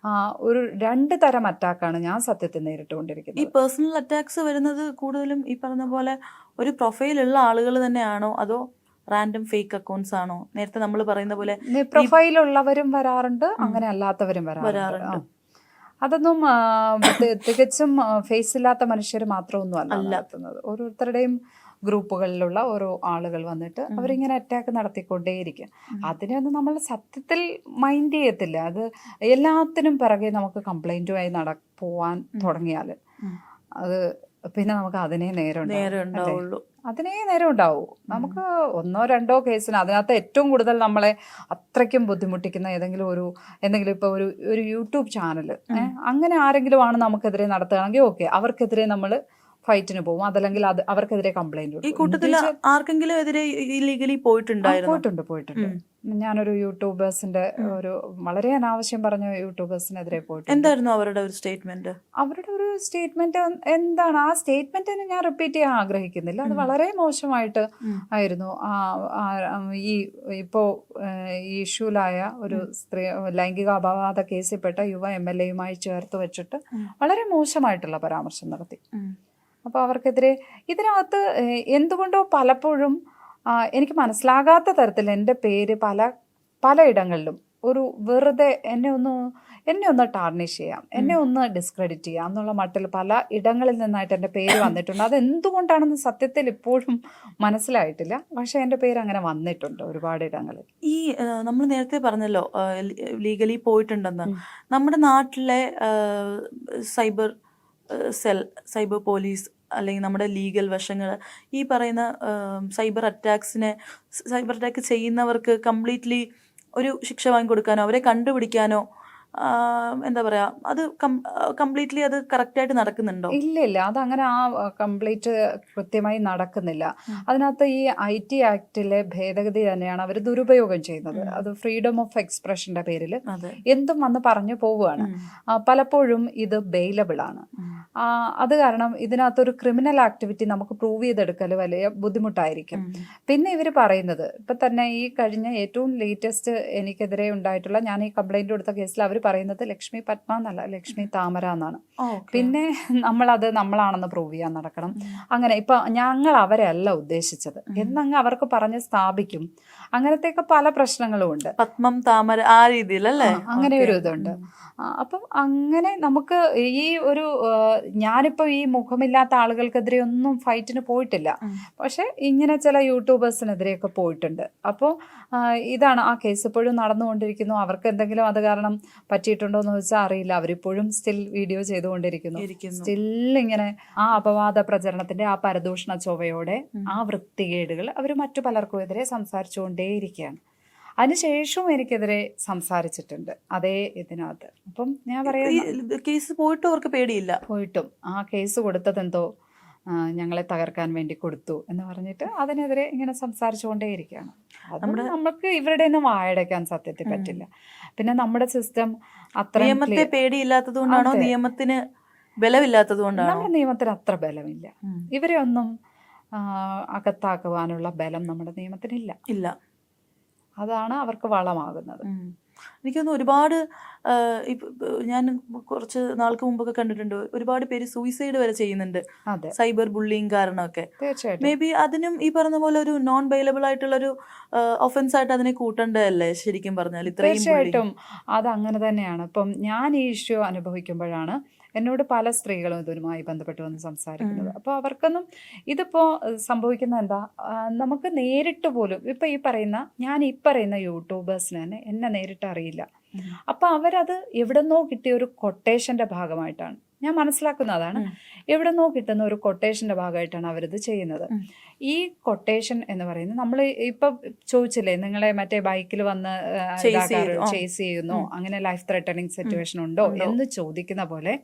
ഒരു 2 തരം അറ്റാക്കാണ് ഞാൻ സത്യത്തിൽ നേരിട്ടുകൊണ്ടിരിക്കുന്നത്. ഈ പേഴ്സണൽ അറ്റാക്സ് വരുന്നത് കൂടുതലും ഈ പറഞ്ഞ പോലെ ഒരു പ്രൊഫൈലുള്ള ആളുകൾ തന്നെയാണോ, അതോ റാൻഡം ഫേക്ക് അക്കൗണ്ട്സ് ആണോ? നേരത്തെ നമ്മൾ പറയുന്ന പോലെ പ്രൊഫൈലുള്ളവരും വരാറുണ്ട്, അങ്ങനെ അല്ലാത്തവരും വരാറുണ്ട്. അതൊന്നും തികച്ചും ഫേസ് ഇല്ലാത്ത മനുഷ്യർ മാത്രമൊന്നും അല്ല നടത്തുന്നത്. ഓരോരുത്തരുടെയും ഗ്രൂപ്പുകളിലുള്ള ഓരോ ആളുകൾ വന്നിട്ട് അവരിങ്ങനെ അറ്റാക്ക് നടത്തിക്കൊണ്ടേയിരിക്കും. അതിനൊന്നും നമ്മൾ സത്യത്തിൽ മൈൻഡ് ചെയ്യത്തില്ല. അത് എല്ലാത്തിനും പിറകെ നമുക്ക് കംപ്ലൈൻറ്റുമായി പോവാൻ തുടങ്ങിയാൽ അത് പിന്നെ നമുക്ക് അതിനേ നേരം ഉണ്ടാവൂ. നമുക്ക് 1-2 കേസിന് അതിനകത്ത് ഏറ്റവും കൂടുതൽ നമ്മളെ അത്രയ്ക്കും ബുദ്ധിമുട്ടിക്കുന്ന എന്തെങ്കിലും ഇപ്പോൾ ഒരു യൂട്യൂബ് ചാനൽ അങ്ങനെ ആരെങ്കിലും ആണ് നമുക്കെതിരെ നടത്തുകയാണെങ്കിൽ ഓക്കെ, അവർക്കെതിരെ നമ്മൾ ഫൈറ്റിന് പോകും. അതല്ലെങ്കിൽ അവർക്കെതിരെ കംപ്ലൈന്റ് കൊടുക്കും. ഈ കൂട്ടത്തിൽ ആർക്കെങ്കിലും എതിരെ ഇല്ലീഗലി പോയിട്ടുണ്ട്. ഞാനൊരു യൂട്യൂബേഴ്സിന്റെ വളരെ അനാവശ്യം പറഞ്ഞ യൂട്യൂബേഴ്സിനെതിരെ പോയിട്ടുണ്ട്. എന്തായിരുന്നു അവരുടെ ഒരു സ്റ്റേറ്റ്മെന്റ്? എന്താണ് ആ സ്റ്റേറ്റ്മെന്റിന് ഞാൻ റിപ്പീറ്റ് ചെയ്യാൻ ആഗ്രഹിക്കുന്നില്ല. അത് വളരെ മോശമായിട്ട് ആയിരുന്നു. ഈ ഇഷ്യൂലായ ഒരു സ്ത്രീ ലൈംഗിക അപവാദ കേസിൽപ്പെട്ട യുവ MLA-യുമായി ചേർത്ത് വെച്ചിട്ട് വളരെ മോശമായിട്ടുള്ള പരാമർശം നടത്തി. അപ്പോൾ അവർക്കെതിരെ ഇതിനകത്ത് എന്തുകൊണ്ടോ പലപ്പോഴും എനിക്ക് മനസ്സിലാകാത്ത തരത്തിൽ എൻ്റെ പേര് പലയിടങ്ങളിലും ഒരു വെറുതെ എന്നെ ഒന്ന് ടാർണിഷ് ചെയ്യാം, എന്നെ ഒന്ന് ഡിസ്ക്രെഡിറ്റ് ചെയ്യാം എന്നുള്ള മട്ടിൽ പല ഇടങ്ങളിൽ നിന്നായിട്ട് എൻ്റെ പേര് വന്നിട്ടുണ്ട്. അതെന്തുകൊണ്ടാണെന്ന് സത്യത്തിൽ ഇപ്പോഴും മനസ്സിലായിട്ടില്ല. പക്ഷേ എൻ്റെ പേര് അങ്ങനെ വന്നിട്ടുണ്ട് ഒരുപാട് ഇടങ്ങളിൽ. ഈ നമ്മൾ നേരത്തെ പറഞ്ഞല്ലോ ലീഗലി പോയിട്ടുണ്ടെന്ന്. നമ്മുടെ നാട്ടിലെ സൈബർ പോലീസ് അല്ലെങ്കിൽ നമ്മുടെ ലീഗൽ വശങ്ങൾ ഈ പറയുന്ന സൈബർ അറ്റാക്ക് ചെയ്യുന്നവർക്ക് കംപ്ലീറ്റ്ലി ഒരു ശിക്ഷ വാങ്ങിക്കൊടുക്കാനോ അവരെ കണ്ടുപിടിക്കാനോ എന്താ പറയുക, അത് കംപ്ലീറ്റ്ലി അത് കറക്റ്റായിട്ട് നടക്കുന്നുണ്ടോ? ഇല്ല അതങ്ങനെ കംപ്ലീറ്റ് കൃത്യമായി നടക്കുന്നില്ല. അതിനകത്ത് ഈ IT ആക്ടിലെ ഭേദഗതി തന്നെയാണ് അവർ ദുരുപയോഗം ചെയ്യുന്നത്. അത് ഫ്രീഡം ഓഫ് എക്സ്പ്രഷന്റെ പേരിൽ അതെ. എന്തും വന്ന് പറഞ്ഞു പോവുകയാണ്. പലപ്പോഴും ഇത് ബെയിലബിൾ ആണ്. അത് കാരണം ഇതിനകത്തൊരു ക്രിമിനൽ ആക്ടിവിറ്റി നമുക്ക് പ്രൂവ് ചെയ്തെടുക്കൽ വലിയ ബുദ്ധിമുട്ടായിരിക്കും. പിന്നെ ഇവർ പറയുന്നത് ഇപ്പം തന്നെ ഈ കഴിഞ്ഞ ഏറ്റവും ലേറ്റസ്റ്റ് എനിക്കെതിരെ ഉണ്ടായിട്ടുള്ള, ഞാൻ ഈ കംപ്ലൈൻറ്റ് കൊടുത്ത കേസിൽ അവർ പറയുന്നത് ലക്ഷ്മി പത്മ എന്നല്ല, ലക്ഷ്മി താമര എന്നാണ്. പിന്നെ നമ്മളാണെന്ന് പ്രൂവ് ചെയ്യാൻ നടക്കണം. അങ്ങനെ ഇപ്പൊ ഞങ്ങൾ അവരെ അല്ല ഉദ്ദേശിച്ചത് എന്നങ്ങ് അവർക്ക് പറഞ്ഞ് സ്ഥാപിക്കും. അങ്ങനത്തെയൊക്കെ പല പ്രശ്നങ്ങളും ഉണ്ട്. പത്മം താമര ആ രീതിയിലല്ലേ? അങ്ങനെ ഒരു ഇതുണ്ട്. അപ്പം അങ്ങനെ നമുക്ക് ഈ ഒരു ഞാനിപ്പോ ഈ മുഖമില്ലാത്ത ആളുകൾക്കെതിരെ ഒന്നും ഫൈറ്റിന് പോയിട്ടില്ല. പക്ഷെ ഇങ്ങനെ ചില യൂട്യൂബേഴ്സിനെതിരെയൊക്കെ പോയിട്ടുണ്ട്. അപ്പോൾ ഇതാണ് ആ കേസ് ഇപ്പോഴും നടന്നുകൊണ്ടിരിക്കുന്നു. അവർക്ക് എന്തെങ്കിലും അത് കാരണം പറ്റിയിട്ടുണ്ടോ എന്ന് വെച്ചാൽ അറിയില്ല. അവരിപ്പോഴും സ്റ്റിൽ വീഡിയോ ചെയ്തുകൊണ്ടിരിക്കുന്നു. സ്റ്റിൽ ഇങ്ങനെ ആ അപവാദ പ്രചരണത്തിന്റെ ആ പരദൂഷണ ചൊവ്വയോടെ ആ വൃത്തികേടുകൾ അവർ മറ്റു പലർക്കും എതിരെ സംസാരിച്ചുകൊണ്ടേയിരിക്കുകയാണ്. അതിനുശേഷവും എനിക്കെതിരെ സംസാരിച്ചിട്ടുണ്ട് അതേ ഇതിനകത്ത്. അപ്പം ഞാൻ പറയുന്നത് കേസ് പോയിട്ടും അവർക്ക് പേടിയില്ല. പോയിട്ടും ആ കേസ് കൊടുത്തതെന്തോ ഞങ്ങളെ തകർക്കാൻ വേണ്ടി കൊടുത്തു എന്ന് പറഞ്ഞിട്ട് അതിനെതിരെ ഇങ്ങനെ സംസാരിച്ചുകൊണ്ടേയിരിക്കുകയാണ്. അത് നമുക്ക് ഇവരുടെ ഒന്നും വായടയ്ക്കാൻ സത്യത്തിൽ പറ്റില്ല. പിന്നെ നമ്മുടെ സിസ്റ്റം അത്ര നിയമത്തെ പേടിയില്ലാത്തത് കൊണ്ടാണോ, നിയമത്തിന് ബലമില്ലാത്തത് കൊണ്ടാണോ? നമ്മുടെ നിയമത്തിന് അത്ര ബലമില്ല. ഇവരെ ഒന്നും അകത്താക്കുവാനുള്ള ബലം നമ്മുടെ നിയമത്തിനില്ല. ഇല്ല. അതാണ് അവർക്ക് വളമാകുന്നത്. എനിക്കൊന്ന് ഒരുപാട് ഞാൻ കുറച്ച് നാൾക്ക് മുമ്പൊക്കെ കണ്ടിട്ടുണ്ട്, ഒരുപാട് പേര് സൂയിസൈഡ് വരെ ചെയ്യുന്നുണ്ട് സൈബർ ബുള്ളിങ് കാരണമൊക്കെ. മേ ബി അതിനും ഈ പറഞ്ഞ പോലെ ഒരു നോൺ ബെയിലബിൾ ആയിട്ടുള്ളൊരു ഒഫൻസ് ആയിട്ട് അതിനെ കൂട്ടേണ്ടതല്ലേ ശരിക്കും പറഞ്ഞാൽ? തീർച്ചയായിട്ടും അത് അങ്ങനെ തന്നെയാണ്. ഇപ്പം ഞാൻ ഈ ഇഷ്യൂ അനുഭവിക്കുമ്പോഴാണ് എന്നോട് പല സ്ത്രീകളും ഇതുമായി ബന്ധപ്പെട്ട് വന്ന് സംസാരിക്കുന്നത്. അപ്പോൾ അവർക്കൊന്നും ഇതിപ്പോൾ സംഭവിക്കുന്ന എന്താ, നമുക്ക് നേരിട്ട് പോലും ഇപ്പം ഞാൻ ഈ പറയുന്ന യൂട്യൂബേഴ്സിന് തന്നെ എന്നെ നേരിട്ട് അറിയില്ല. അപ്പോൾ അവരത് എവിടെന്നോ കിട്ടിയ ഒരു കൊട്ടേഷൻ്റെ ഭാഗമായിട്ടാണ് ഞാൻ മനസ്സിലാക്കുന്നതാണ്. എവിടെന്നോ കിട്ടുന്ന ഒരു കൊട്ടേഷൻ്റെ ഭാഗമായിട്ടാണ് അവരിത് ചെയ്യുന്നത്. ഈ കൊട്ടേഷൻ എന്ന് പറയുന്നത് നമ്മൾ ഇപ്പം ചോദിച്ചില്ലേ, നിങ്ങളെ മറ്റേ ബൈക്കിൽ വന്ന് ചേസ് ചെയ്യുന്നോ, അങ്ങനെ ലൈഫ് ത്രെട്ടനിങ് സിറ്റുവേഷൻ ഉണ്ടോ എന്ന് ചോദിക്കുന്ന പോലെ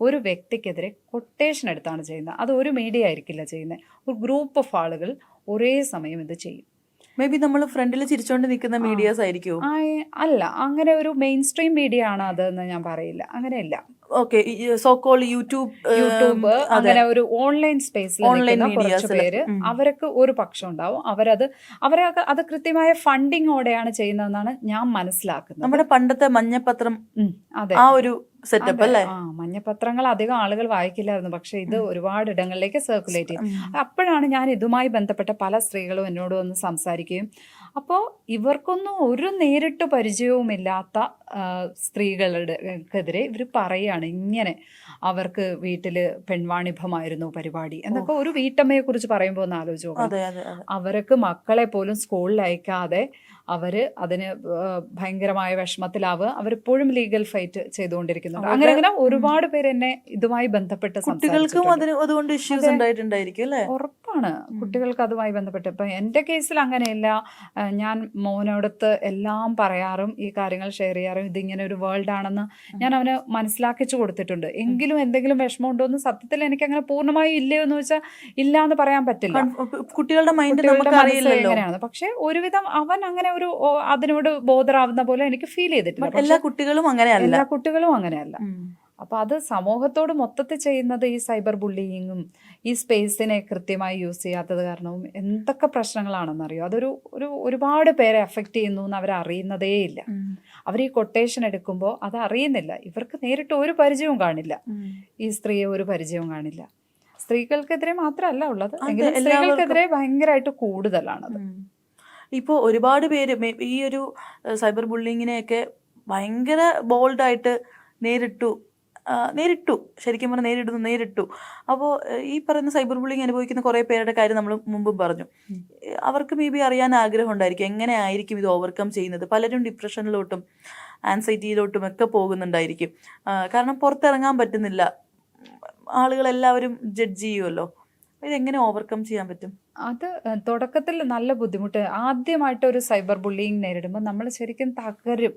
ഒരു വ്യക്തിക്കെതിരെ കൊട്ടേഷൻ എടുത്താണ് ചെയ്യുന്നത്. അത് ഒരു മീഡിയ ആയിരിക്കില്ല ചെയ്യുന്നത്, ഒരു ഗ്രൂപ്പ് ഓഫ് ആളുകൾ ഒരേ സമയം ഇത് ചെയ്യും. മേ ബി നമ്മൾ ഫ്രണ്ടിൽ ചിരിച്ചോണ്ട് നിൽക്കുന്ന മീഡിയാസ് ആയിരിക്കും. അല്ല, അങ്ങനെ ഒരു മെയിൻ സ്ട്രീം മീഡിയ ആണ് അതെന്ന് ഞാൻ പറയില്ല. അങ്ങനെയല്ല. ഓക്കെ, സോകോൾ യൂട്യൂബ് അങ്ങനെ ഒരു ഓൺലൈൻ സ്പേസിൽ കുറച്ച് പേര്, അവർക്ക് ഒരു പക്ഷം ഉണ്ടാവും. അത് കൃത്യമായ ഫണ്ടിങ്ങോടെയാണ് ചെയ്യുന്നതെന്നാണ് ഞാൻ മനസ്സിലാക്കുന്നത്. നമ്മുടെ പണ്ടത്തെ മഞ്ഞപത്രം, അതെ, ആ ഒരു സെറ്റപ്പ് അല്ലേ? മഞ്ഞപത്രങ്ങൾ അധികം ആളുകൾ വായിക്കില്ലായിരുന്നു, പക്ഷെ ഇത് ഒരുപാട് ഇടങ്ങളിലേക്ക് സർക്കുലേറ്റ് ചെയ്യും. അപ്പോഴാണ് ഞാൻ ഇതുമായി ബന്ധപ്പെട്ട പല സ്ത്രീകളും എന്നോട് വന്ന് സംസാരിക്കുകയും, അപ്പോൾ ഇവർക്കൊന്നും ഒരു നേരിട്ട് പരിചയവുമില്ലാത്ത സ്ത്രീകളുടെക്കെതിരെ ഇവർ പറയുകയാണ് ഇങ്ങനെ അവർക്ക് വീട്ടിൽ പെൺവാണിഭമായിരുന്നു പരിപാടി എന്നൊക്കെ. ഒരു വീട്ടമ്മയെ കുറിച്ച് പറയുമ്പോൾ ഒന്ന് ആലോചിച്ച് നോക്കണം. അവർക്ക് മക്കളെ പോലും സ്കൂളിൽ അയക്കാതെ അവര് അതിന് ഭയങ്കരമായ വിഷമത്തിലാവുക. അവരിപ്പോഴും ലീഗൽ ഫൈറ്റ് ചെയ്തുകൊണ്ടിരിക്കുന്നുണ്ട്. അങ്ങനെ ഒരുപാട് പേര് എന്നെ ഇതുമായി ബന്ധപ്പെട്ട് ഉറപ്പാണ്. കുട്ടികൾക്ക് അതുമായി ബന്ധപ്പെട്ട് ഇപ്പം എൻ്റെ കേസിൽ അങ്ങനെയല്ല. ഞാൻ മോനോടത്ത് എല്ലാം പറയാറും ഈ കാര്യങ്ങൾ ഷെയർ ചെയ്യാറും ഇതിങ്ങനെ ഒരു വേൾഡ് ആണെന്ന് ഞാൻ അവന് മനസ്സിലാക്കിച്ചു കൊടുത്തിട്ടുണ്ട്. എങ്കിലും എന്തെങ്കിലും വിഷമമുണ്ടോ എന്ന് സത്യത്തിൽ എനിക്ക് അങ്ങനെ പൂർണ്ണമായും ഇല്ലയോ എന്ന് വെച്ചാൽ ഇല്ല എന്ന് പറയാൻ പറ്റില്ല. കുട്ടികളുടെ മൈൻഡ് എങ്ങനെയാണ്, പക്ഷെ ഒരുവിധം അവൻ അങ്ങനെ ഒരു അതിനോട് ബോധറാവുന്ന പോലെ എനിക്ക് ഫീൽ ചെയ്തിട്ടില്ല. എല്ലാ കുട്ടികളും അങ്ങനെയല്ല. അപ്പൊ അത് സമൂഹത്തോട് മൊത്തത്തിൽ ചെയ്യുന്നത് ഈ സൈബർ ബുള്ളിയിങ്ങും ഈ സ്പേസിനെ കൃത്യമായി യൂസ് ചെയ്യാത്തത് കാരണവും എന്തൊക്കെ പ്രശ്നങ്ങളാണെന്നറിയോ. അതൊരു ഒരുപാട് പേരെ എഫക്റ്റ് ചെയ്യുന്നു എന്ന് അവരറിയുന്നതേ ഇല്ല. അവർ ഈ കൊട്ടേഷൻ എടുക്കുമ്പോൾ അത് അറിയുന്നില്ല. ഇവർക്ക് നേരിട്ട് ഒരു പരിചയവും കാണില്ല, ഈ സ്ത്രീയെ ഒരു പരിചയവും കാണില്ല. സ്ത്രീകൾക്കെതിരെ മാത്രമല്ല ഉള്ളത്, എങ്കിലും സ്ത്രീകൾക്കെതിരെ ഭയങ്കരമായിട്ട് കൂടുതലാണത്. ഇപ്പോൾ ഒരുപാട് പേര് ഈ ഒരു സൈബർ ബുള്ളിങ്ങിനെയൊക്കെ ഭയങ്കര ബോൾഡായിട്ട് നേരിട്ടു ശരിക്കും പറഞ്ഞാൽ നേരിട്ടു. അപ്പോൾ ഈ പറയുന്ന സൈബർ ബുള്ളിങ് അനുഭവിക്കുന്ന കുറേ പേരുടെ കാര്യം നമ്മൾ മുമ്പും പറഞ്ഞു. അവർക്ക് മേ ബി അറിയാൻ ആഗ്രഹം ഉണ്ടായിരിക്കും എങ്ങനെ ആയിരിക്കും ഇത് ഓവർകം ചെയ്യുന്നത്. പലരും ഡിപ്രഷനിലോട്ടും ആൻസൈറ്റിയിലോട്ടും ഒക്കെ പോകുന്നുണ്ടായിരിക്കും. കാരണം പുറത്തിറങ്ങാൻ പറ്റുന്നില്ല, ആളുകളെല്ലാവരും ജഡ്ജ് ചെയ്യുമല്ലോ. ഇതെങ്ങനെ ഓവർകം ചെയ്യാൻ പറ്റും? അത് തുടക്കത്തിൽ നല്ല ബുദ്ധിമുട്ട്. ആദ്യമായിട്ട് ഒരു സൈബർ ബുള്ളിങ് നേരിടുമ്പോൾ നമ്മൾ ശരിക്കും തകരും.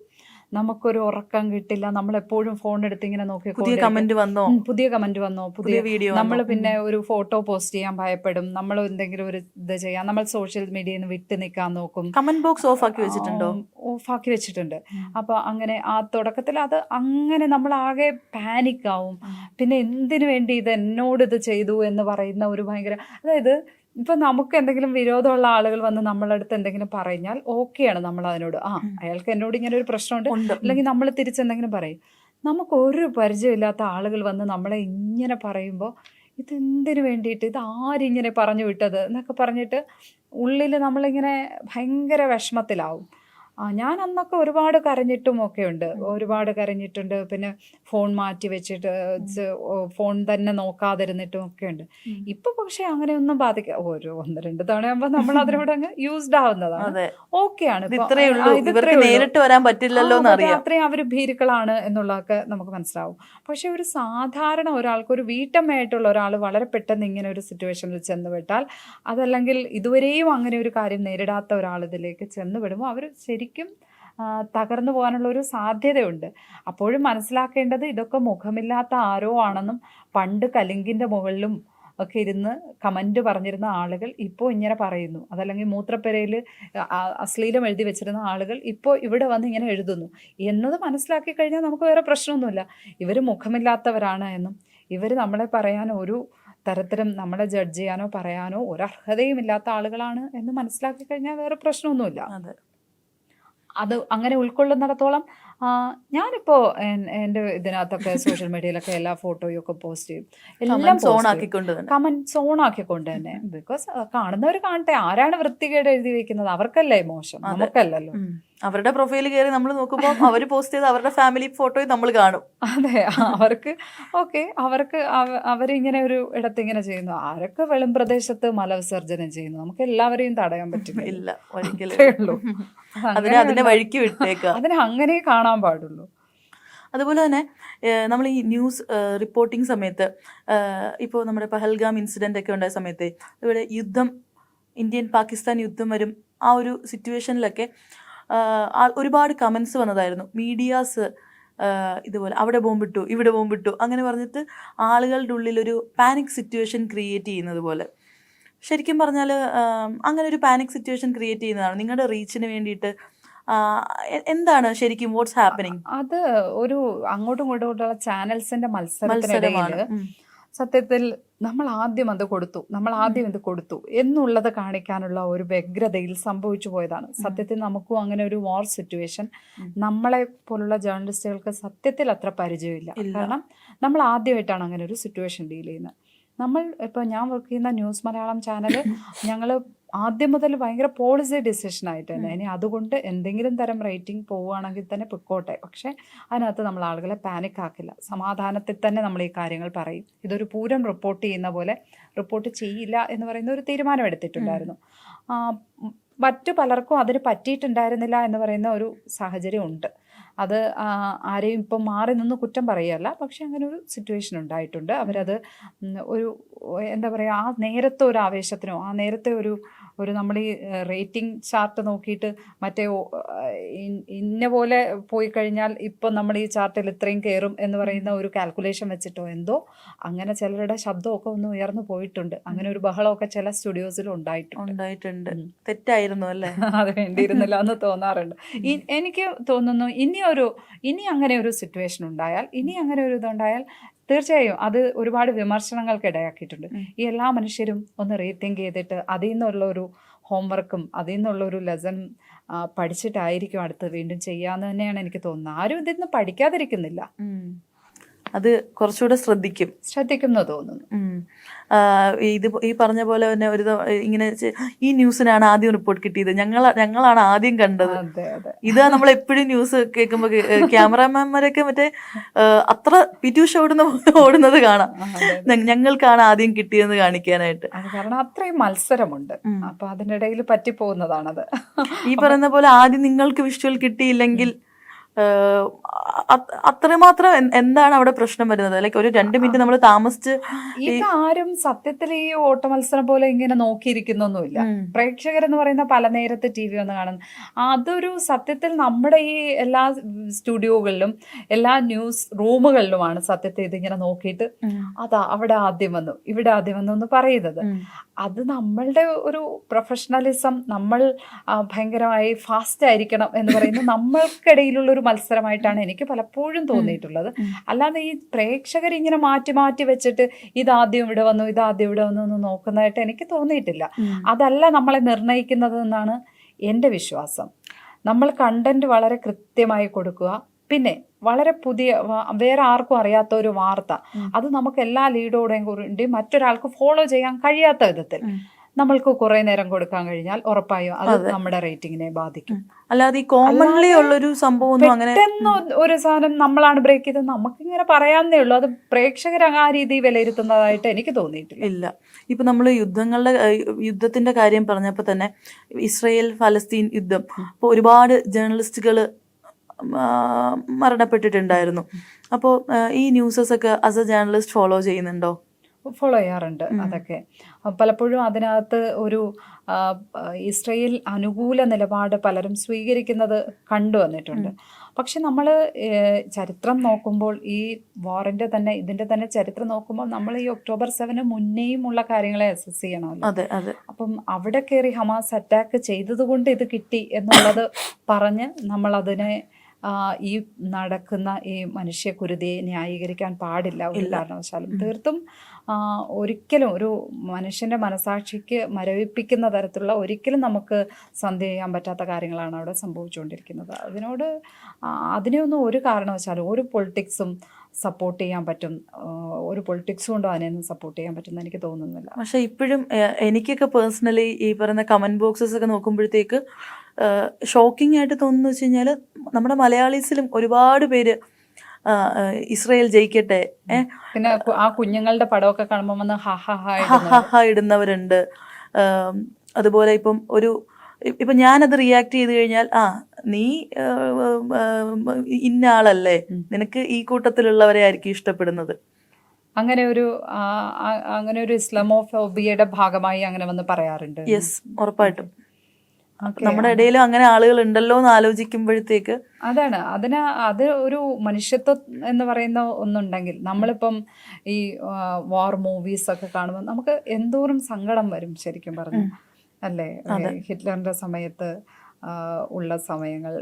നമുക്കൊരു ഉറക്കം കിട്ടില്ല, നമ്മളെപ്പോഴും ഫോൺ എടുത്ത് ഇങ്ങനെ പുതിയ നോക്കിക്കൊണ്ടിരിക്കും. കമന്റ് വന്നോ, പുതിയ കമന്റ് വന്നോ, പുതിയ വീഡിയോ നമ്മൾ പിന്നെ ഒരു ഫോട്ടോ പോസ്റ്റ് ചെയ്യാൻ ഭയപ്പെടും, നമ്മൾ എന്തെങ്കിലും ഒരു ഇത് ചെയ്യാം, നമ്മൾ സോഷ്യൽ മീഡിയയിൽ നിന്ന് വിട്ട് നിൽക്കാൻ നോക്കും. കമന്റ് ബോക്സ് ഓഫ് ആക്കി വെച്ചിട്ടുണ്ടോ? ഓഫാക്കി വെച്ചിട്ടുണ്ട്. അപ്പോൾ അങ്ങനെ ആ തുടക്കത്തിൽ അത് അങ്ങനെ നമ്മളാകെ പാനിക് ആവും. പിന്നെ എന്തിനു വേണ്ടി ഇത് എന്നോട് ഇത് ചെയ്തു എന്ന് പറയുന്ന ഒരു ഭയങ്കര, അതായത് ഇപ്പം നമുക്ക് എന്തെങ്കിലും വിരോധമുള്ള ആളുകൾ വന്ന് നമ്മളടുത്ത് എന്തെങ്കിലും പറഞ്ഞാൽ ഓക്കെയാണ് നമ്മൾ അതിനോട്, അയാൾക്ക് എന്നോട് ഇങ്ങനെ ഒരു പ്രശ്നമുണ്ട്, അല്ലെങ്കിൽ നമ്മൾ തിരിച്ചെന്തെങ്കിലും പറയും. നമുക്കൊരു പരിചയമില്ലാത്ത ആളുകൾ വന്ന് നമ്മളെ ഇങ്ങനെ പറയുമ്പോൾ ഇതെന്തിനു വേണ്ടിയിട്ട്, ഇത് ആരിങ്ങനെ പറഞ്ഞു വിട്ടത് എന്നൊക്കെ പറഞ്ഞിട്ട് ഉള്ളിൽ നമ്മളിങ്ങനെ ഭയങ്കര വിഷമത്തിലാവും. ഞാൻ അന്നൊക്കെ ഒരുപാട് കരഞ്ഞിട്ടും ഒക്കെ ഉണ്ട്, ഒരുപാട് കരഞ്ഞിട്ടുണ്ട്. പിന്നെ ഫോൺ മാറ്റി വെച്ചിട്ട് ഫോൺ തന്നെ നോക്കാതിരുന്നിട്ടും ഒക്കെ ഉണ്ട്. ഇപ്പൊ പക്ഷെ അങ്ങനെയൊന്നും ബാധിക്കുക, ഒരു 1-2 തവണയാകുമ്പോൾ നമ്മൾ അതിനോട് അങ്ങ് യൂസ്ഡ് ആവുന്നതാണ്, ഓക്കെയാണ്. നേരിട്ട് വരാൻ പറ്റില്ലല്ലോ, അത്രയും അവർ ഭീരുക്കളാണ് എന്നുള്ളതൊക്കെ നമുക്ക് മനസ്സിലാവും. പക്ഷെ ഒരു സാധാരണ ഒരാൾക്ക്, ഒരു വീട്ടമ്മയായിട്ടുള്ള ഒരാൾ വളരെ പെട്ടെന്ന് ഇങ്ങനെ ഒരു സിറ്റുവേഷനിൽ ചെന്നുവിട്ടാൽ, അതല്ലെങ്കിൽ ഇതുവരെയും അങ്ങനെ ഒരു കാര്യം നേരിടാത്ത ഒരാൾ ഇതിലേക്ക് ചെന്നുവിടുമ്പോൾ അവർ ശരിക്കും തകർന്നു പോകാനുള്ള ഒരു സാധ്യതയുണ്ട്. അപ്പോഴും മനസ്സിലാക്കേണ്ടത് ഇതൊക്കെ മുഖമില്ലാത്ത ആരോ ആണെന്നും, പണ്ട് കലിങ്കിൻ്റെ മുകളിലും ഒക്കെ ഇരുന്ന് കമൻറ്റ് പറഞ്ഞിരുന്ന ആളുകൾ ഇപ്പോൾ ഇങ്ങനെ പറയുന്നു, അതല്ലെങ്കിൽ മൂത്രപ്പെരയിൽ അശ്ലീലം എഴുതി വെച്ചിരുന്ന ആളുകൾ ഇപ്പോൾ ഇവിടെ വന്ന് ഇങ്ങനെ എഴുതുന്നു എന്നത് മനസ്സിലാക്കി കഴിഞ്ഞാൽ നമുക്ക് വേറെ പ്രശ്നമൊന്നുമില്ല. ഇവർ മുഖമില്ലാത്തവരാണ് എന്നും, ഇവർ നമ്മളെ പറയാൻ ഒരു തരത്തിലും നമ്മളെ ജഡ്ജ് ചെയ്യാനോ പറയാനോ ഒരർഹതയും ഇല്ലാത്ത ആളുകളാണ് എന്ന് മനസ്സിലാക്കി കഴിഞ്ഞാൽ വേറെ പ്രശ്നമൊന്നുമില്ല. അത് അങ്ങനെ ഉൾക്കൊള്ളുന്നിടത്തോളം ഞാനിപ്പോൾ എൻ്റെ ഇതിനകത്തൊക്കെ സോഷ്യൽ മീഡിയയിലൊക്കെ എല്ലാ ഫോട്ടോയും ഒക്കെ പോസ്റ്റ് ചെയ്യും, എല്ലാം കമൻറ്റ് സോൺ ആക്കിക്കൊണ്ട് തന്നെ. ബിക്കോസ് കാണുന്നവർ കാണട്ടെ, ആരാണ് വൃത്തികേട് എഴുതി വെക്കുന്നത്, അവർക്കല്ലേ മോശം, നമുക്കല്ലല്ലോ. അവരുടെ പ്രൊഫൈൽ കയറി നമ്മൾ നോക്കുമ്പോൾ അവർ പോസ്റ്റ് ചെയ്ത് അവരുടെ ഫാമിലി ഫോട്ടോയും നമ്മൾ കാണും. അതെ, അവർക്ക് ഓക്കെ, അവർക്ക് അവരിങ്ങനെ ഒരു ഇടത്തിങ്ങനെ ചെയ്യുന്നു. ആരൊക്കെ വെളും പ്രദേശത്ത് മലവിസർജനം ചെയ്യുന്നു, നമുക്ക് എല്ലാവരെയും തടയാൻ പറ്റില്ല, ഒരിക്കലും. അതിനെ വഴിക്ക് വിട്ടേക്കുക, അതിനെ അങ്ങനെ കാണാൻ പാടുള്ളൂ. അതുപോലെ തന്നെ നമ്മൾ ഈ ന്യൂസ് റിപ്പോർട്ടിംഗ് സമയത്ത്, ഇപ്പോൾ നമ്മുടെ പഹൽഗാം ഇൻസിഡൻ്റ് ഒക്കെ ഉണ്ടായ സമയത്ത് ഇവിടെ യുദ്ധം, ഇന്ത്യൻ പാകിസ്ഥാൻ യുദ്ധം വരും, ആ ഒരു സിറ്റുവേഷനിലൊക്കെ ഒരുപാട് കമൻസ് വന്നതായിരുന്നു. മീഡിയാസ് ഇതുപോലെ അവിടെ ബോംബിട്ടു, ഇവിടെ ബോംബിട്ടു, അങ്ങനെ പറഞ്ഞിട്ട് ആളുകളുടെ ഉള്ളിലൊരു പാനിക് സിറ്റുവേഷൻ ക്രിയേറ്റ് ചെയ്യുന്നത് പോലെ. ശരിക്കും പറഞ്ഞാൽ അങ്ങനെ ഒരു പാനിക് സിറ്റുവേഷൻ ക്രിയേറ്റ് ചെയ്യുന്നതാണ് നിങ്ങളുടെ റീച്ചിന് വേണ്ടിയിട്ട്. എന്താണ് ശരിക്കും വാട്ട്സ് ഹാപ്പനിങ്? അത് ഒരു അങ്ങോട്ടും ഇങ്ങോട്ടുള്ള ചാനൽസിന്റെ മത്സരമാണ്. സത്യത്തിൽ നമ്മൾ ആദ്യം ഇത് കൊടുത്തു എന്നുള്ളത് കാണിക്കാനുള്ള ഒരു വ്യഗ്രതയിൽ സംഭവിച്ചു പോയതാണ്. സത്യത്തിൽ നമുക്കും അങ്ങനെ ഒരു വാർ സിറ്റുവേഷൻ നമ്മളെ പോലുള്ള ജേർണലിസ്റ്റുകൾക്ക് സത്യത്തിൽ അത്ര പരിചയമില്ല. കാരണം നമ്മൾ ആദ്യമായിട്ടാണ് അങ്ങനെ ഒരു സിറ്റുവേഷൻ ഡീൽ ചെയ്യുന്നത്. ഇപ്പോൾ ഞാൻ വർക്ക് ചെയ്യുന്ന ന്യൂസ് മലയാളം ചാനൽ ഞങ്ങൾ ആദ്യം മുതൽ ഭയങ്കര പോളിസി ഡിസിഷനായിട്ട് തന്നെ, ഇനി അതുകൊണ്ട് എന്തെങ്കിലും തരം റേറ്റിംഗ് പോവുകയാണെങ്കിൽ തന്നെ പൊക്കോട്ടെ, പക്ഷേ അതിനകത്ത് നമ്മൾ ആളുകളെ പാനിക് ആക്കില്ല, സമാധാനത്തിൽ തന്നെ നമ്മൾ ഈ കാര്യങ്ങൾ പറയും. ഇതൊരു പൂരം റിപ്പോർട്ട് ചെയ്യുന്ന പോലെ റിപ്പോർട്ട് ചെയ്യില്ല എന്ന് പറയുന്ന ഒരു തീരുമാനം എടുത്തിട്ടുണ്ടായിരുന്നു. മറ്റു പലർക്കും അതിന് പറ്റിയിട്ടുണ്ടായിരുന്നില്ല എന്ന് പറയുന്ന ഒരു സാഹചര്യം ഉണ്ട്. അത് ആരെയും ഇപ്പം മാറി നിന്ന് കുറ്റം പറയുകയല്ല, പക്ഷെ അങ്ങനെ ഒരു സിറ്റുവേഷൻ ഉണ്ടായിട്ടുണ്ട്. അവരത് ഒരു എന്താ പറയുക, ആ നേരത്തെ ഒരു ആവേശത്തിനോ ആ നേരത്തെ ഒരു നമ്മൾ ഈ റേറ്റിംഗ് ചാർട്ട് നോക്കിയിട്ട് മറ്റേ ഇന്ന പോലെ പോയി കഴിഞ്ഞാൽ ഇപ്പം നമ്മൾ ഈ ചാർട്ടിൽ ഇത്രയും കയറും എന്ന് പറയുന്ന ഒരു കാൽക്കുലേഷൻ വെച്ചിട്ടോ എന്തോ അങ്ങനെ ചിലരുടെ ശബ്ദമൊക്കെ ഒന്ന് ഉയർന്നു പോയിട്ടുണ്ട്. അങ്ങനെ ഒരു ബഹളമൊക്കെ ചില സ്റ്റുഡിയോസിലും ഉണ്ടായിട്ടുണ്ട്. തെറ്റായിരുന്നു അല്ലേ? അത് വേണ്ടിയിരുന്നില്ല എന്ന് തോന്നാറുണ്ട്. എനിക്ക് തോന്നുന്നു ഇനി അങ്ങനെ ഒരു സിറ്റുവേഷൻ ഉണ്ടായാൽ, ഇനി അങ്ങനെ ഒരു ഇതുണ്ടായാൽ തീർച്ചയായും അത് ഒരുപാട് വിമർശനങ്ങൾക്ക് ഇടയാക്കിയിട്ടുണ്ട്. ഈ എല്ലാ മനുഷ്യരും ഒന്ന് റീതിങ്ക് ചെയ്തിട്ട് അതിൽ നിന്നുള്ളൊരു ഹോംവർക്കും അതിൽ നിന്നുള്ളൊരു ലെസൺ പഠിച്ചിട്ടായിരിക്കും അടുത്ത് വീണ്ടും ചെയ്യാമെന്ന് തന്നെയാണ് എനിക്ക് തോന്നുന്നത്. ആരും ഇതിൽ നിന്ന് പഠിക്കാതിരിക്കുന്നില്ല, അത് കുറച്ചുകൂടെ ശ്രദ്ധിക്കും തോന്നുന്നു. ഈ പറഞ്ഞ പോലെ തന്നെ ഒരു ഇങ്ങനെ ഈ ന്യൂസിനാണ് ആദ്യം റിപ്പോർട്ട് കിട്ടിയത്, ഞങ്ങളാണ് ആദ്യം കണ്ടത്. ഇതാ നമ്മൾ എപ്പോഴും ന്യൂസ് കേൾക്കുമ്പോൾ ക്യാമറാമാൻമാരൊക്കെ മറ്റേ അത്ര പിറ്റൂഷ ഓടുന്നത് കാണാം, ഞങ്ങൾക്കാണ് ആദ്യം കിട്ടിയെന്ന് കാണിക്കാനായിട്ട്. കാരണം അത്രയും മത്സരമുണ്ട്, അപ്പൊ അതിനിടയിൽ പറ്റിപ്പോകുന്നതാണത്. ഈ പറയുന്ന പോലെ ആദ്യം നിങ്ങൾക്ക് വിഷ്വൽ കിട്ടിയില്ലെങ്കിൽ അത്രമാത്രം എന്താണ് അവിടെ പ്രശ്നം വരുന്നത്? ലൈക്ക് ഒരു 2 മിനിറ്റ് നമ്മൾ താമസിച്ച് ഇതാരും സത്യത്തിൽ ഈ ഓട്ട മത്സരം പോലെ ഇങ്ങനെ നോക്കിയിരിക്കുന്നൊന്നുമില്ല. പ്രേക്ഷകരെന്ന് പറയുന്ന പല നേരത്ത് TV ഒന്ന് കാണുന്നു. അതൊരു സത്യത്തിൽ നമ്മുടെ ഈ എല്ലാ സ്റ്റുഡിയോകളിലും എല്ലാ ന്യൂസ് റൂമുകളിലുമാണ് സത്യത്തിൽ ഇതിങ്ങനെ നോക്കിയിട്ട് അതാ അവിടെ ആദ്യം വന്നു ഇവിടെ ആദ്യം വന്നു എന്ന് പറയുന്നത്. അത് നമ്മളുടെ ഒരു പ്രൊഫഷണലിസം, നമ്മൾ ഭയങ്കരമായി ഫാസ്റ്റ് ആയിരിക്കണം എന്ന് പറയുന്നത് നമ്മൾക്കിടയിലുള്ള ഒരു മത്സരമായിട്ടാണ് എനിക്ക് പലപ്പോഴും തോന്നിയിട്ടുള്ളത്. അല്ലാതെ ഈ പ്രേക്ഷകർ ഇങ്ങനെ മാറ്റി മാറ്റി വെച്ചിട്ട് ഇതാദ്യം ഇവിടെ വന്നു ഇതാദ്യം ഇവിടെ വന്നു എന്ന് നോക്കുന്നതായിട്ട് എനിക്ക് തോന്നിയിട്ടില്ല. അതല്ല നമ്മളെ നിർണ്ണയിക്കുന്നത് എന്നാണ് എൻ്റെ വിശ്വാസം. നമ്മൾ കണ്ടന്റ് വളരെ കൃത്യമായി കൊടുക്കുക, പിന്നെ വളരെ പുതിയ വേറെ ആർക്കും അറിയാത്ത ഒരു വാർത്ത അത് നമുക്ക് എല്ലാ ലീഡോടെയും കൂടി മറ്റൊരാൾക്ക് ഫോളോ ചെയ്യാൻ കഴിയാത്ത വിധത്തിൽ നമ്മൾക്ക് കുറെ നേരം കൊടുക്കാൻ കഴിഞ്ഞാൽ ഉറപ്പായും അത് നമ്മുടെ റേറ്റിങ്ങിനെ ബാധിക്കും. അല്ലാതെ ഈ കോമൺലി ഉള്ളൊരു സംഭവം പെട്ടെന്ന് ഒരു സാധനം നമ്മളാണ് ബ്രേക്ക് ചെയ്തത് നമുക്കിങ്ങനെ പറയാന്നേ ഉള്ളൂ. അത് പ്രേക്ഷകർ ആ രീതി വിലയിരുത്തുന്നതായിട്ട് എനിക്ക് തോന്നിയിട്ടില്ല. ഇല്ല. ഇപ്പൊ നമ്മൾ യുദ്ധത്തിന്റെ കാര്യം പറഞ്ഞപ്പോൾ തന്നെ ഇസ്രയേൽ ഫലസ്തീൻ യുദ്ധം ഇപ്പോൾ ഒരുപാട് ജേർണലിസ്റ്റുകൾ മരണപ്പെട്ടിട്ടുണ്ടായിരുന്നു. അപ്പോൾ ഈ ന്യൂസസ് ഒക്കെ ആസ് എ ജേർണലിസ്റ്റ് ഫോളോ ചെയ്യുന്നുണ്ടോ? ഫോളോ ചെയ്യാറുണ്ട്. അതൊക്കെ പലപ്പോഴും അതിനകത്ത് ഒരു ഇസ്രയേൽ അനുകൂല നിലപാട് പലരും സ്വീകരിക്കുന്നത് കണ്ടുവന്നിട്ടുണ്ട്. പക്ഷെ നമ്മൾ ചരിത്രം നോക്കുമ്പോൾ ഈ വാറിൻ്റെ തന്നെ ഇതിൻ്റെ തന്നെ ചരിത്രം നോക്കുമ്പോൾ നമ്മൾ ഈ ഒക്ടോബർ 7 മുന്നേയും ഉള്ള കാര്യങ്ങളെ അസസ് ചെയ്യണമല്ലോ. അപ്പം അവിടെ കയറി ഹമാസ് അറ്റാക്ക് ചെയ്തതുകൊണ്ട് ഇത് കിട്ടി എന്നുള്ളത് പറഞ്ഞ് നമ്മളതിനെ ഈ നടക്കുന്ന ഈ മനുഷ്യക്കുരുതിയെ ന്യായീകരിക്കാൻ പാടില്ല ഒരു കാരണവശാലും. തീർത്തും ഒരിക്കലും ഒരു മനുഷ്യൻ്റെ മനസാക്ഷിക്ക് മരവിപ്പിക്കുന്ന തരത്തിലുള്ള ഒരിക്കലും നമുക്ക് സന്ധ്യ ചെയ്യാൻ പറ്റാത്ത കാര്യങ്ങളാണ് അവിടെ സംഭവിച്ചുകൊണ്ടിരിക്കുന്നത്. അതിനെയൊന്നും ഒരു കാരണവശാലും ഒരു പൊളിറ്റിക്സും സപ്പോർട്ട് ചെയ്യാൻ പറ്റും, ഒരു പൊളിറ്റിക്സ് കൊണ്ടും അതിനെയൊന്നും സപ്പോർട്ട് ചെയ്യാൻ പറ്റുമെന്ന് എനിക്ക് തോന്നുന്നില്ല. പക്ഷേ ഇപ്പോഴും എനിക്കൊക്കെ പേഴ്സണലി ഈ പറയുന്ന കമൻറ്റ് ബോക്സസ് ഒക്കെ നോക്കുമ്പോഴത്തേക്ക് ഷോക്കിംഗ് ആയിട്ട് തോന്നുന്നു വെച്ച് കഴിഞ്ഞാൽ നമ്മുടെ മലയാളീസിലും ഒരുപാട് പേര് ഇസ്രയേൽ ജയിക്കട്ടെ, പിന്നെ ആ കുഞ്ഞുങ്ങളുടെ പടമൊക്കെ കാണുമ്പോൾ വന്ന് ഹ ഇടുന്നവരുണ്ട്. അതുപോലെ ഇപ്പം ഞാനത് റിയാക്ട് ചെയ്ത് കഴിഞ്ഞാൽ നീ ഇന്ന ആളല്ലേ, നിനക്ക് ഈ കൂട്ടത്തിലുള്ളവരെ ആയിരിക്കും ഇഷ്ടപ്പെടുന്നത്. അങ്ങനെ ഒരു ഇസ്ലാമോഫോബിയയുടെ ഭാഗമായി അങ്ങനെ വന്ന് പറയാറുണ്ട്. യെസ്, ഉറപ്പായിട്ടും നമ്മുടെ ഇടയിലും അങ്ങനെ ആളുകൾ ഉണ്ടല്ലോ എന്ന് ആലോചിക്കുമ്പോഴത്തേക്ക് അത് ഒരു മനുഷ്യത്വം എന്ന് പറയുന്ന ഒന്നുണ്ടെങ്കിൽ നമ്മളിപ്പം ഈ വാർ മൂവീസ് ഒക്കെ കാണുമ്പോൾ നമുക്ക് എന്തോരം സങ്കടം വരും ശരിക്കും പറഞ്ഞു അല്ലേ. ഹിറ്റ്ലറിന്റെ സമയത്ത് ഉള്ള സമയങ്ങൾ,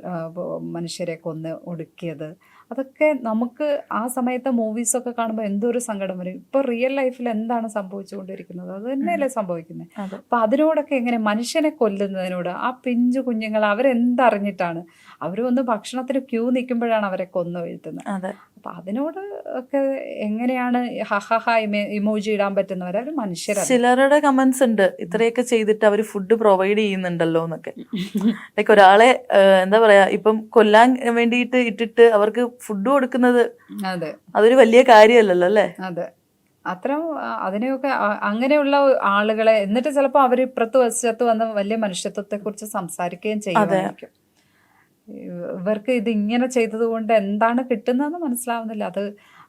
മനുഷ്യരെ കൊന്ന് ഒടുക്കിയത്, അതൊക്കെ നമുക്ക് ആ സമയത്തെ മൂവീസൊക്കെ കാണുമ്പോൾ എന്തൊരു സങ്കടം വരും. ഇപ്പോൾ റിയൽ ലൈഫിൽ എന്താണ് സംഭവിച്ചുകൊണ്ടിരിക്കുന്നത് അത് തന്നെയല്ലേ സംഭവിക്കുന്നത്. അപ്പം അതിനോടൊക്കെ എങ്ങനെ മനുഷ്യനെ കൊല്ലുന്നതിനോട് ആ പിഞ്ചു കുഞ്ഞുങ്ങൾ അവരെന്തറിഞ്ഞിട്ടാണ് വന്ന് ഭക്ഷണത്തിന് ക്യൂ നിൽക്കുമ്പോഴാണ് അവരെ കൊന്നു വീഴ്ത്തുന്നത്. അപ്പം അതിനോട് ഒക്കെ എങ്ങനെയാണ് ഇമോജി ഇടാൻ പറ്റുന്നവരെ ഒരു മനുഷ്യരാണ്. ചിലരുടെ കമന്റ്സ് ഉണ്ട് ഇത്രയൊക്കെ ചെയ്തിട്ട് അവർ ഫുഡ് പ്രൊവൈഡ് ചെയ്യുന്നുണ്ടല്ലോ എന്നൊക്കെ. ലൈക്ക് ഒരാളെ എന്താ പറയാ ഇപ്പം കൊല്ലാൻ വേണ്ടിയിട്ട് ഇട്ടിട്ട് അവർക്ക് ഫുഡ് കൊടുക്കുന്നത് അതൊരു വലിയ കാര്യമല്ലല്ലോ അല്ലേ. അതെ, അത്തരം അതിനെയൊക്കെ അങ്ങനെയുള്ള ആളുകളെ എന്നിട്ട് ചിലപ്പോൾ അവർ ഇപ്പുറത്ത് വശത്ത് വന്ന് വലിയ മനുഷ്യത്വത്തെ കുറിച്ച് സംസാരിക്കുകയും ചെയ്യുമായിരിക്കും. ഇവർക്ക് ഇത് ഇങ്ങനെ ചെയ്തത് കൊണ്ട് എന്താണ് കിട്ടുന്നതെന്ന് മനസ്സിലാവുന്നില്ല.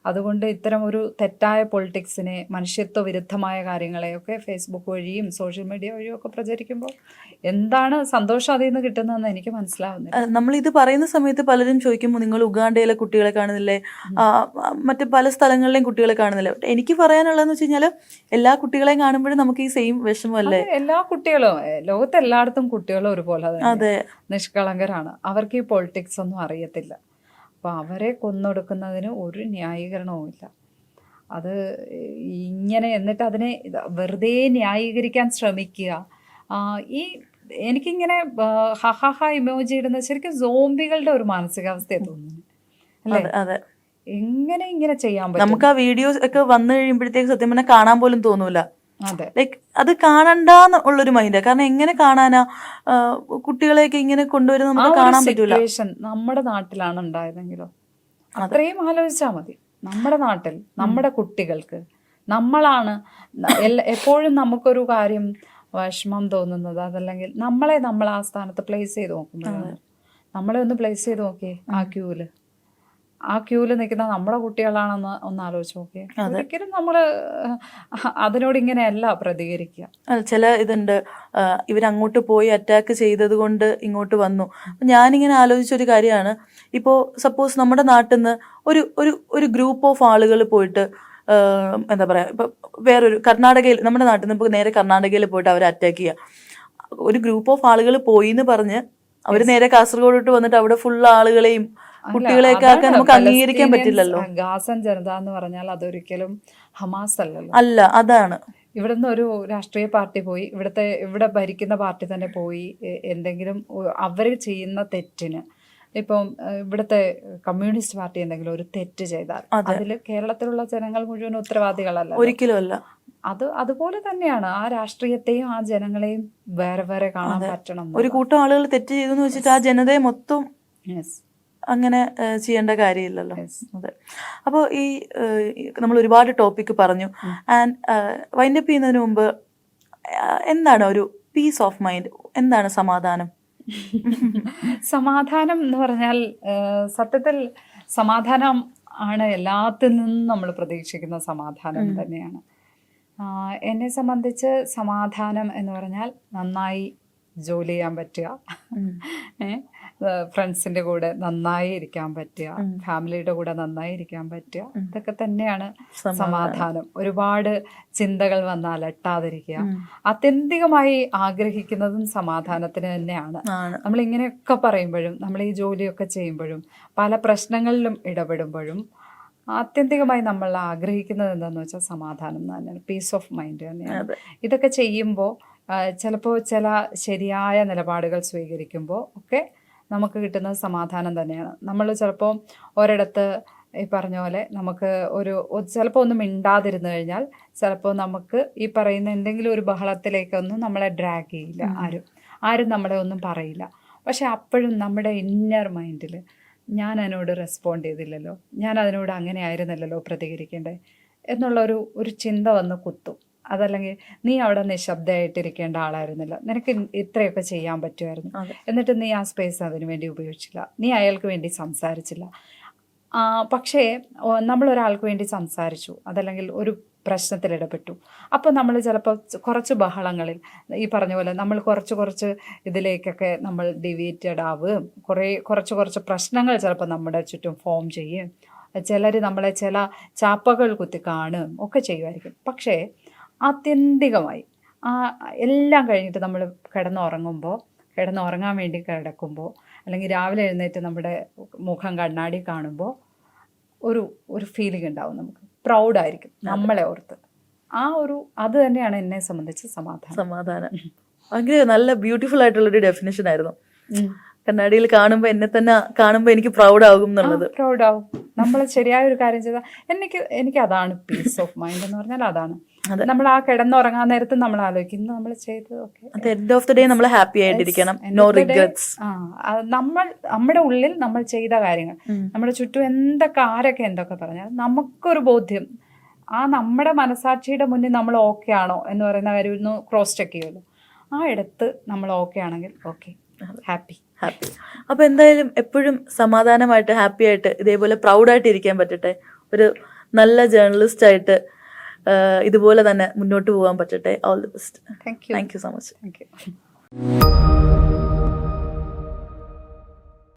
അതുകൊണ്ട് ഇത്തരം ഒരു തെറ്റായ പൊളിറ്റിക്സിനെ, മനുഷ്യത്വ വിരുദ്ധമായ കാര്യങ്ങളെയൊക്കെ ഫേസ്ബുക്ക് വഴിയും സോഷ്യൽ മീഡിയ വഴിയും ഒക്കെ പ്രചരിക്കുമ്പോൾ എന്താണ് സന്തോഷം അതിൽ നിന്ന് കിട്ടുന്നതെന്ന് എനിക്ക് മനസ്സിലാവുന്നില്ല. നമ്മളിത് പറയുന്ന സമയത്ത് പലരും ചോദിക്കുമ്പോൾ നിങ്ങൾ ഉഗാണ്ടയിലെ കുട്ടികളെ കാണുന്നില്ലേ, മറ്റ് പല സ്ഥലങ്ങളിലെയും കുട്ടികളെ കാണുന്നില്ലേ. എനിക്ക് പറയാനുള്ളതെന്ന് വെച്ച് കഴിഞ്ഞാൽ എല്ലാ കുട്ടികളെയും കാണുമ്പോഴും നമുക്ക് ഈ സെയിം വിഷമല്ലേ. എല്ലാ കുട്ടികളും ലോകത്ത് എല്ലായിടത്തും കുട്ടികളും ഒരുപോലെ നിഷ്കളങ്കരാണ്. അവർക്ക് ഈ പൊളിറ്റിക്സ് ഒന്നും അറിയത്തില്ല. അപ്പോൾ അവരെ കൊന്നൊടുക്കുന്നതിന് ഒരു ന്യായീകരണവുമില്ല. അത് ഇങ്ങനെ എന്നിട്ട് അതിനെ വെറുതെ ന്യായീകരിക്കാൻ ശ്രമിക്കുക. എനിക്കിങ്ങനെ ഇമോജി ഇടുന്നത് ശരിക്കും സോംബികളുടെ ഒരു മാനസികാവസ്ഥയെ തോന്നുന്നു അല്ലേ. എങ്ങനെ ഇങ്ങനെ ചെയ്യാൻ പറ്റും? നമുക്ക് ആ വീഡിയോസ് ഒക്കെ വന്നു കഴിയുമ്പോഴത്തേക്ക് സത്യം പറഞ്ഞാൽ കാണാൻ പോലും തോന്നൂല. ലൈക്ക് അത് കാണണ്ടെന്ന് ഉള്ളൊരു മൈൻഡാ. കാരണം എങ്ങനെ കാണാനാ കുട്ടികളെയൊക്കെ ഇങ്ങനെ കൊണ്ടുവരുന്ന നമുക്ക് കാണാൻ പറ്റൂല. നമ്മുടെ നാട്ടിലാണ് ഉണ്ടായതെങ്കിലോ അത്രയും ആലോചിച്ചാൽ മതി. നമ്മുടെ നാട്ടിൽ നമ്മുടെ കുട്ടികൾക്ക് നമ്മളാണ് എപ്പോഴും നമുക്കൊരു കാര്യം വിഷമം തോന്നുന്നത്, അതല്ലെങ്കിൽ നമ്മൾ ആ സ്ഥാനത്ത് പ്ലേസ് ചെയ്ത് നോക്കുമ്പോഴാണ് നമ്മളെ ഒന്ന് പ്ലേസ് ചെയ്ത് നോക്കിയേ ആ ക്യൂവിൽ നിൽക്കുന്ന നമ്മുടെ കുട്ടികളാണെന്ന് ഒന്ന് ആലോചിച്ച് നോക്കിയേ. ഒരിക്കലും നമ്മൾ അതിനോട് ഇങ്ങനെയല്ല പ്രതികരിക്കുക. ചില ഇതുണ്ട്, ഇവരങ്ങോട്ട് പോയി അറ്റാക്ക് ചെയ്തത് കൊണ്ട് ഇങ്ങോട്ട് വന്നു. ഞാനിങ്ങനെ ആലോചിച്ചൊരു കാര്യമാണ്, ഇപ്പോൾ സപ്പോസ് നമ്മുടെ നാട്ടിൽ നിന്ന് ഒരു ഗ്രൂപ്പ് ഓഫ് ആളുകൾ പോയിട്ട് എന്താ പറയുക, ഇപ്പം വേറൊരു കർണാടകയിൽ, നമ്മുടെ നാട്ടിൽ നിന്ന് ഇപ്പോൾ നേരെ കർണാടകയിൽ പോയിട്ട് അവരെ അറ്റാക്ക് ചെയ്യുക. ഒരു ഗ്രൂപ്പ് ഓഫ് ആളുകൾ പോയി എന്ന് പറഞ്ഞ് അവർ നേരെ കാസർഗോഡോട്ട് വന്നിട്ട് അവിടെ ഫുൾ ആളുകളെയും കുട്ടികളെയൊക്കെ ആക്കാൻ നമുക്ക് അംഗീകരിക്കാൻ പറ്റില്ലല്ലോ. ഗാസൻ ജനത എന്ന് പറഞ്ഞാൽ അതൊരിക്കലും ഹമാസ് അല്ലല്ലോ. അല്ല, അതാണ്. ഇവിടുന്ന് ഒരു രാഷ്ട്രീയ പാർട്ടി പോയി, ഇവിടെ ഭരിക്കുന്ന പാർട്ടി തന്നെ പോയി എന്തെങ്കിലും അവർ ചെയ്യുന്ന തെറ്റിന്, ഇപ്പം ഇവിടുത്തെ കമ്മ്യൂണിസ്റ്റ് പാർട്ടി എന്തെങ്കിലും ഒരു തെറ്റ് ചെയ്താൽ അതിൽ കേരളത്തിലുള്ള ജനങ്ങൾ മുഴുവൻ ഉത്തരവാദികളല്ല, ഒരിക്കലും അല്ല. അതുപോലെ തന്നെയാണ് ആ രാഷ്ട്രീയത്തെയും ആ ജനങ്ങളെയും വേറെ വേറെ കാണാൻ പറ്റണം. ഒരു കൂട്ടം ആളുകൾ തെറ്റ് ചെയ്തെന്ന് വെച്ചിട്ട് ആ ജനതയെ മൊത്തം അങ്ങനെ ചെയ്യേണ്ട കാര്യമില്ലല്ലോ. അതെ. അപ്പോൾ ഈ നമ്മൾ ഒരുപാട് ടോപ്പിക്ക് പറഞ്ഞു. ആൻഡ് വൈൻഡപ്പ് ചെയ്യുന്നതിന് മുമ്പ് എന്താണ് ഒരു പീസ് ഓഫ് മൈൻഡ്, എന്താണ് സമാധാനം? സമാധാനം എന്ന് പറഞ്ഞാൽ സത്യത്തിൽ സമാധാനം ആണ് എല്ലാത്തിൽ നിന്നും നമ്മൾ പ്രതീക്ഷിക്കുന്ന സമാധാനം തന്നെയാണ്. എന്നെ സംബന്ധിച്ച് സമാധാനം എന്ന് പറഞ്ഞാൽ നന്നായി ജോലി ചെയ്യാൻ പറ്റുക, ഫ്രണ്ട്സിൻ്റെ കൂടെ നന്നായി ഇരിക്കാൻ പറ്റുക, ഫാമിലിയുടെ കൂടെ നന്നായി ഇരിക്കാൻ പറ്റുക, ഇതൊക്കെ തന്നെയാണ് സമാധാനം. ഒരുപാട് ചിന്തകൾ വന്നാൽ അലട്ടാതിരിക്കുക, ആത്യന്തികമായി ആഗ്രഹിക്കുന്നതും സമാധാനത്തിന് തന്നെയാണ്. നമ്മൾ ഇങ്ങനെയൊക്കെ പറയുമ്പോഴും, നമ്മൾ ഈ ജോലിയൊക്കെ ചെയ്യുമ്പോഴും, പല പ്രശ്നങ്ങളിലും ഇടപെടുമ്പോഴും ആത്യന്തികമായി നമ്മൾ ആഗ്രഹിക്കുന്നത് എന്താണെന്ന് വെച്ചാൽ സമാധാനം തന്നെയാണ്, പീസ് ഓഫ് മൈൻഡ് തന്നെയാണ്. ഇതൊക്കെ ചെയ്യുമ്പോൾ ചിലപ്പോൾ ചില ശരിയായ നിലപാടുകൾ സ്വീകരിക്കുമ്പോൾ ഒക്കെ നമുക്ക് കിട്ടുന്നത് സമാധാനം തന്നെയാണ്. നമ്മൾ ചിലപ്പോൾ ഒരിടത്ത് ഈ പറഞ്ഞ പോലെ നമുക്ക് ചിലപ്പോൾ ഒന്നും മിണ്ടാതിരുന്നു കഴിഞ്ഞാൽ ചിലപ്പോൾ നമുക്ക് ഈ പറയുന്ന എന്തെങ്കിലും ഒരു ബഹളത്തിലേക്കൊന്നും നമ്മളെ ഡ്രാഗ് ചെയ്യില്ല, ആരും നമ്മളെ ഒന്നും പറയില്ല. പക്ഷെ അപ്പോഴും നമ്മുടെ ഇന്നർ മൈൻഡിൽ ഞാൻ അതിനോട് റെസ്പോണ്ട് ചെയ്തില്ലല്ലോ, ഞാൻ അതിനോട് അങ്ങനെ ആയിരുന്നില്ലല്ലോ പ്രതികരിക്കേണ്ടത് എന്നുള്ള ഒരു ചിന്ത വന്ന് കുത്തും. അതല്ലെങ്കിൽ നീ അവിടെ നിശബ്ദമായിട്ടിരിക്കേണ്ട ആളായിരുന്നില്ല, നിനക്ക് ഇത്രയൊക്കെ ചെയ്യാൻ പറ്റുമായിരുന്നു, എന്നിട്ട് നീ ആ സ്പേസ് അതിനു വേണ്ടി ഉപയോഗിച്ചില്ല, നീ അയാൾക്ക് വേണ്ടി സംസാരിച്ചില്ല. പക്ഷേ നമ്മളൊരാൾക്ക് വേണ്ടി സംസാരിച്ചു, അതല്ലെങ്കിൽ ഒരു പ്രശ്നത്തിൽ ഇടപെട്ടു, അപ്പോൾ നമ്മൾ ചിലപ്പോൾ കുറച്ച് ബഹളങ്ങളിൽ ഈ പറഞ്ഞ പോലെ നമ്മൾ കുറച്ച് ഇതിലേക്കൊക്കെ നമ്മൾ ഡിവേറ്റഡ് ആവുകയും കുറച്ച് പ്രശ്നങ്ങൾ ചിലപ്പോൾ നമ്മുടെ ചുറ്റും ഫോം ചെയ്യും. ചിലർ നമ്മളെ ചില ചാപ്പകൾ കുത്തി കാണുകയും ഒക്കെ ചെയ്യുമായിരിക്കും. പക്ഷേ ആത്യന്തികമായി എല്ലാം കഴിഞ്ഞിട്ട് നമ്മൾ കിടന്നുറങ്ങാൻ വേണ്ടി കിടക്കുമ്പോൾ, അല്ലെങ്കിൽ രാവിലെ എഴുന്നേറ്റ് നമ്മുടെ മുഖം കണ്ണാടി കാണുമ്പോൾ ഒരു ഫീലിംഗ് ഉണ്ടാവും, നമുക്ക് പ്രൗഡായിരിക്കും നമ്മളെ ഓർത്ത്. അത് തന്നെയാണ് എന്നെ സംബന്ധിച്ച് സമാധാനം. ഭയങ്കര നല്ല ബ്യൂട്ടിഫുൾ ആയിട്ടുള്ളൊരു ഡെഫിനേഷൻ ആയിരുന്നു. കണ്ണാടിയിൽ കാണുമ്പോൾ എന്നെ തന്നെ കാണുമ്പോൾ എനിക്ക് പ്രൗഡാകും എന്നുള്ളത്. പ്രൗഡാവും. നമ്മൾ ശരിയായ ഒരു കാര്യം ചെയ്താൽ എനിക്ക് അതാണ് പീസ് ഓഫ് മൈൻഡ് എന്ന് പറഞ്ഞാൽ. അതാണ് നമ്മൾ ആ കിടന്നുറങ്ങാൻ നേരത്ത് നമ്മൾ ആലോചിക്കുന്നു നമ്മൾ ചെയ്തത് എൻഡ് ഓഫ് ദി ഡേ നമ്മൾ ഹാപ്പി ആയിട്ടിരിക്കണം, നോ റിഗ്രറ്റ്സ്. നമ്മുടെ ഉള്ളിൽ നമ്മൾ ചെയ്ത കാര്യങ്ങൾ, നമ്മുടെ ചുറ്റും ആരൊക്കെ എന്തൊക്കെ പറഞ്ഞാൽ നമുക്കൊരു ബോധ്യം, നമ്മുടെ മനസാക്ഷിയുടെ മുന്നിൽ നമ്മൾ ഓക്കെ ആണോ എന്ന് പറയുന്ന കാര്യം ഒന്ന് ക്രോസ് ചെക്ക് ചെയ്യുമല്ലോ. ആ ഇടത്ത് നമ്മൾ ഓക്കെ ആണെങ്കിൽ ഓക്കെ, ഹാപ്പി. അപ്പോൾ എന്തായാലും എപ്പോഴും സമാധാനമായിട്ട് ഹാപ്പി ആയിട്ട് ഇതേപോലെ പ്രൗഡായിട്ട് ഇരിക്കാൻ പറ്റട്ടെ. ഒരു നല്ല ജേർണലിസ്റ്റ് ആയിട്ട് ഇതുപോലെ തന്നെ മുന്നോട്ട് പോകാൻ പറ്റട്ടെ. All the best. Thank you so much. Thank U.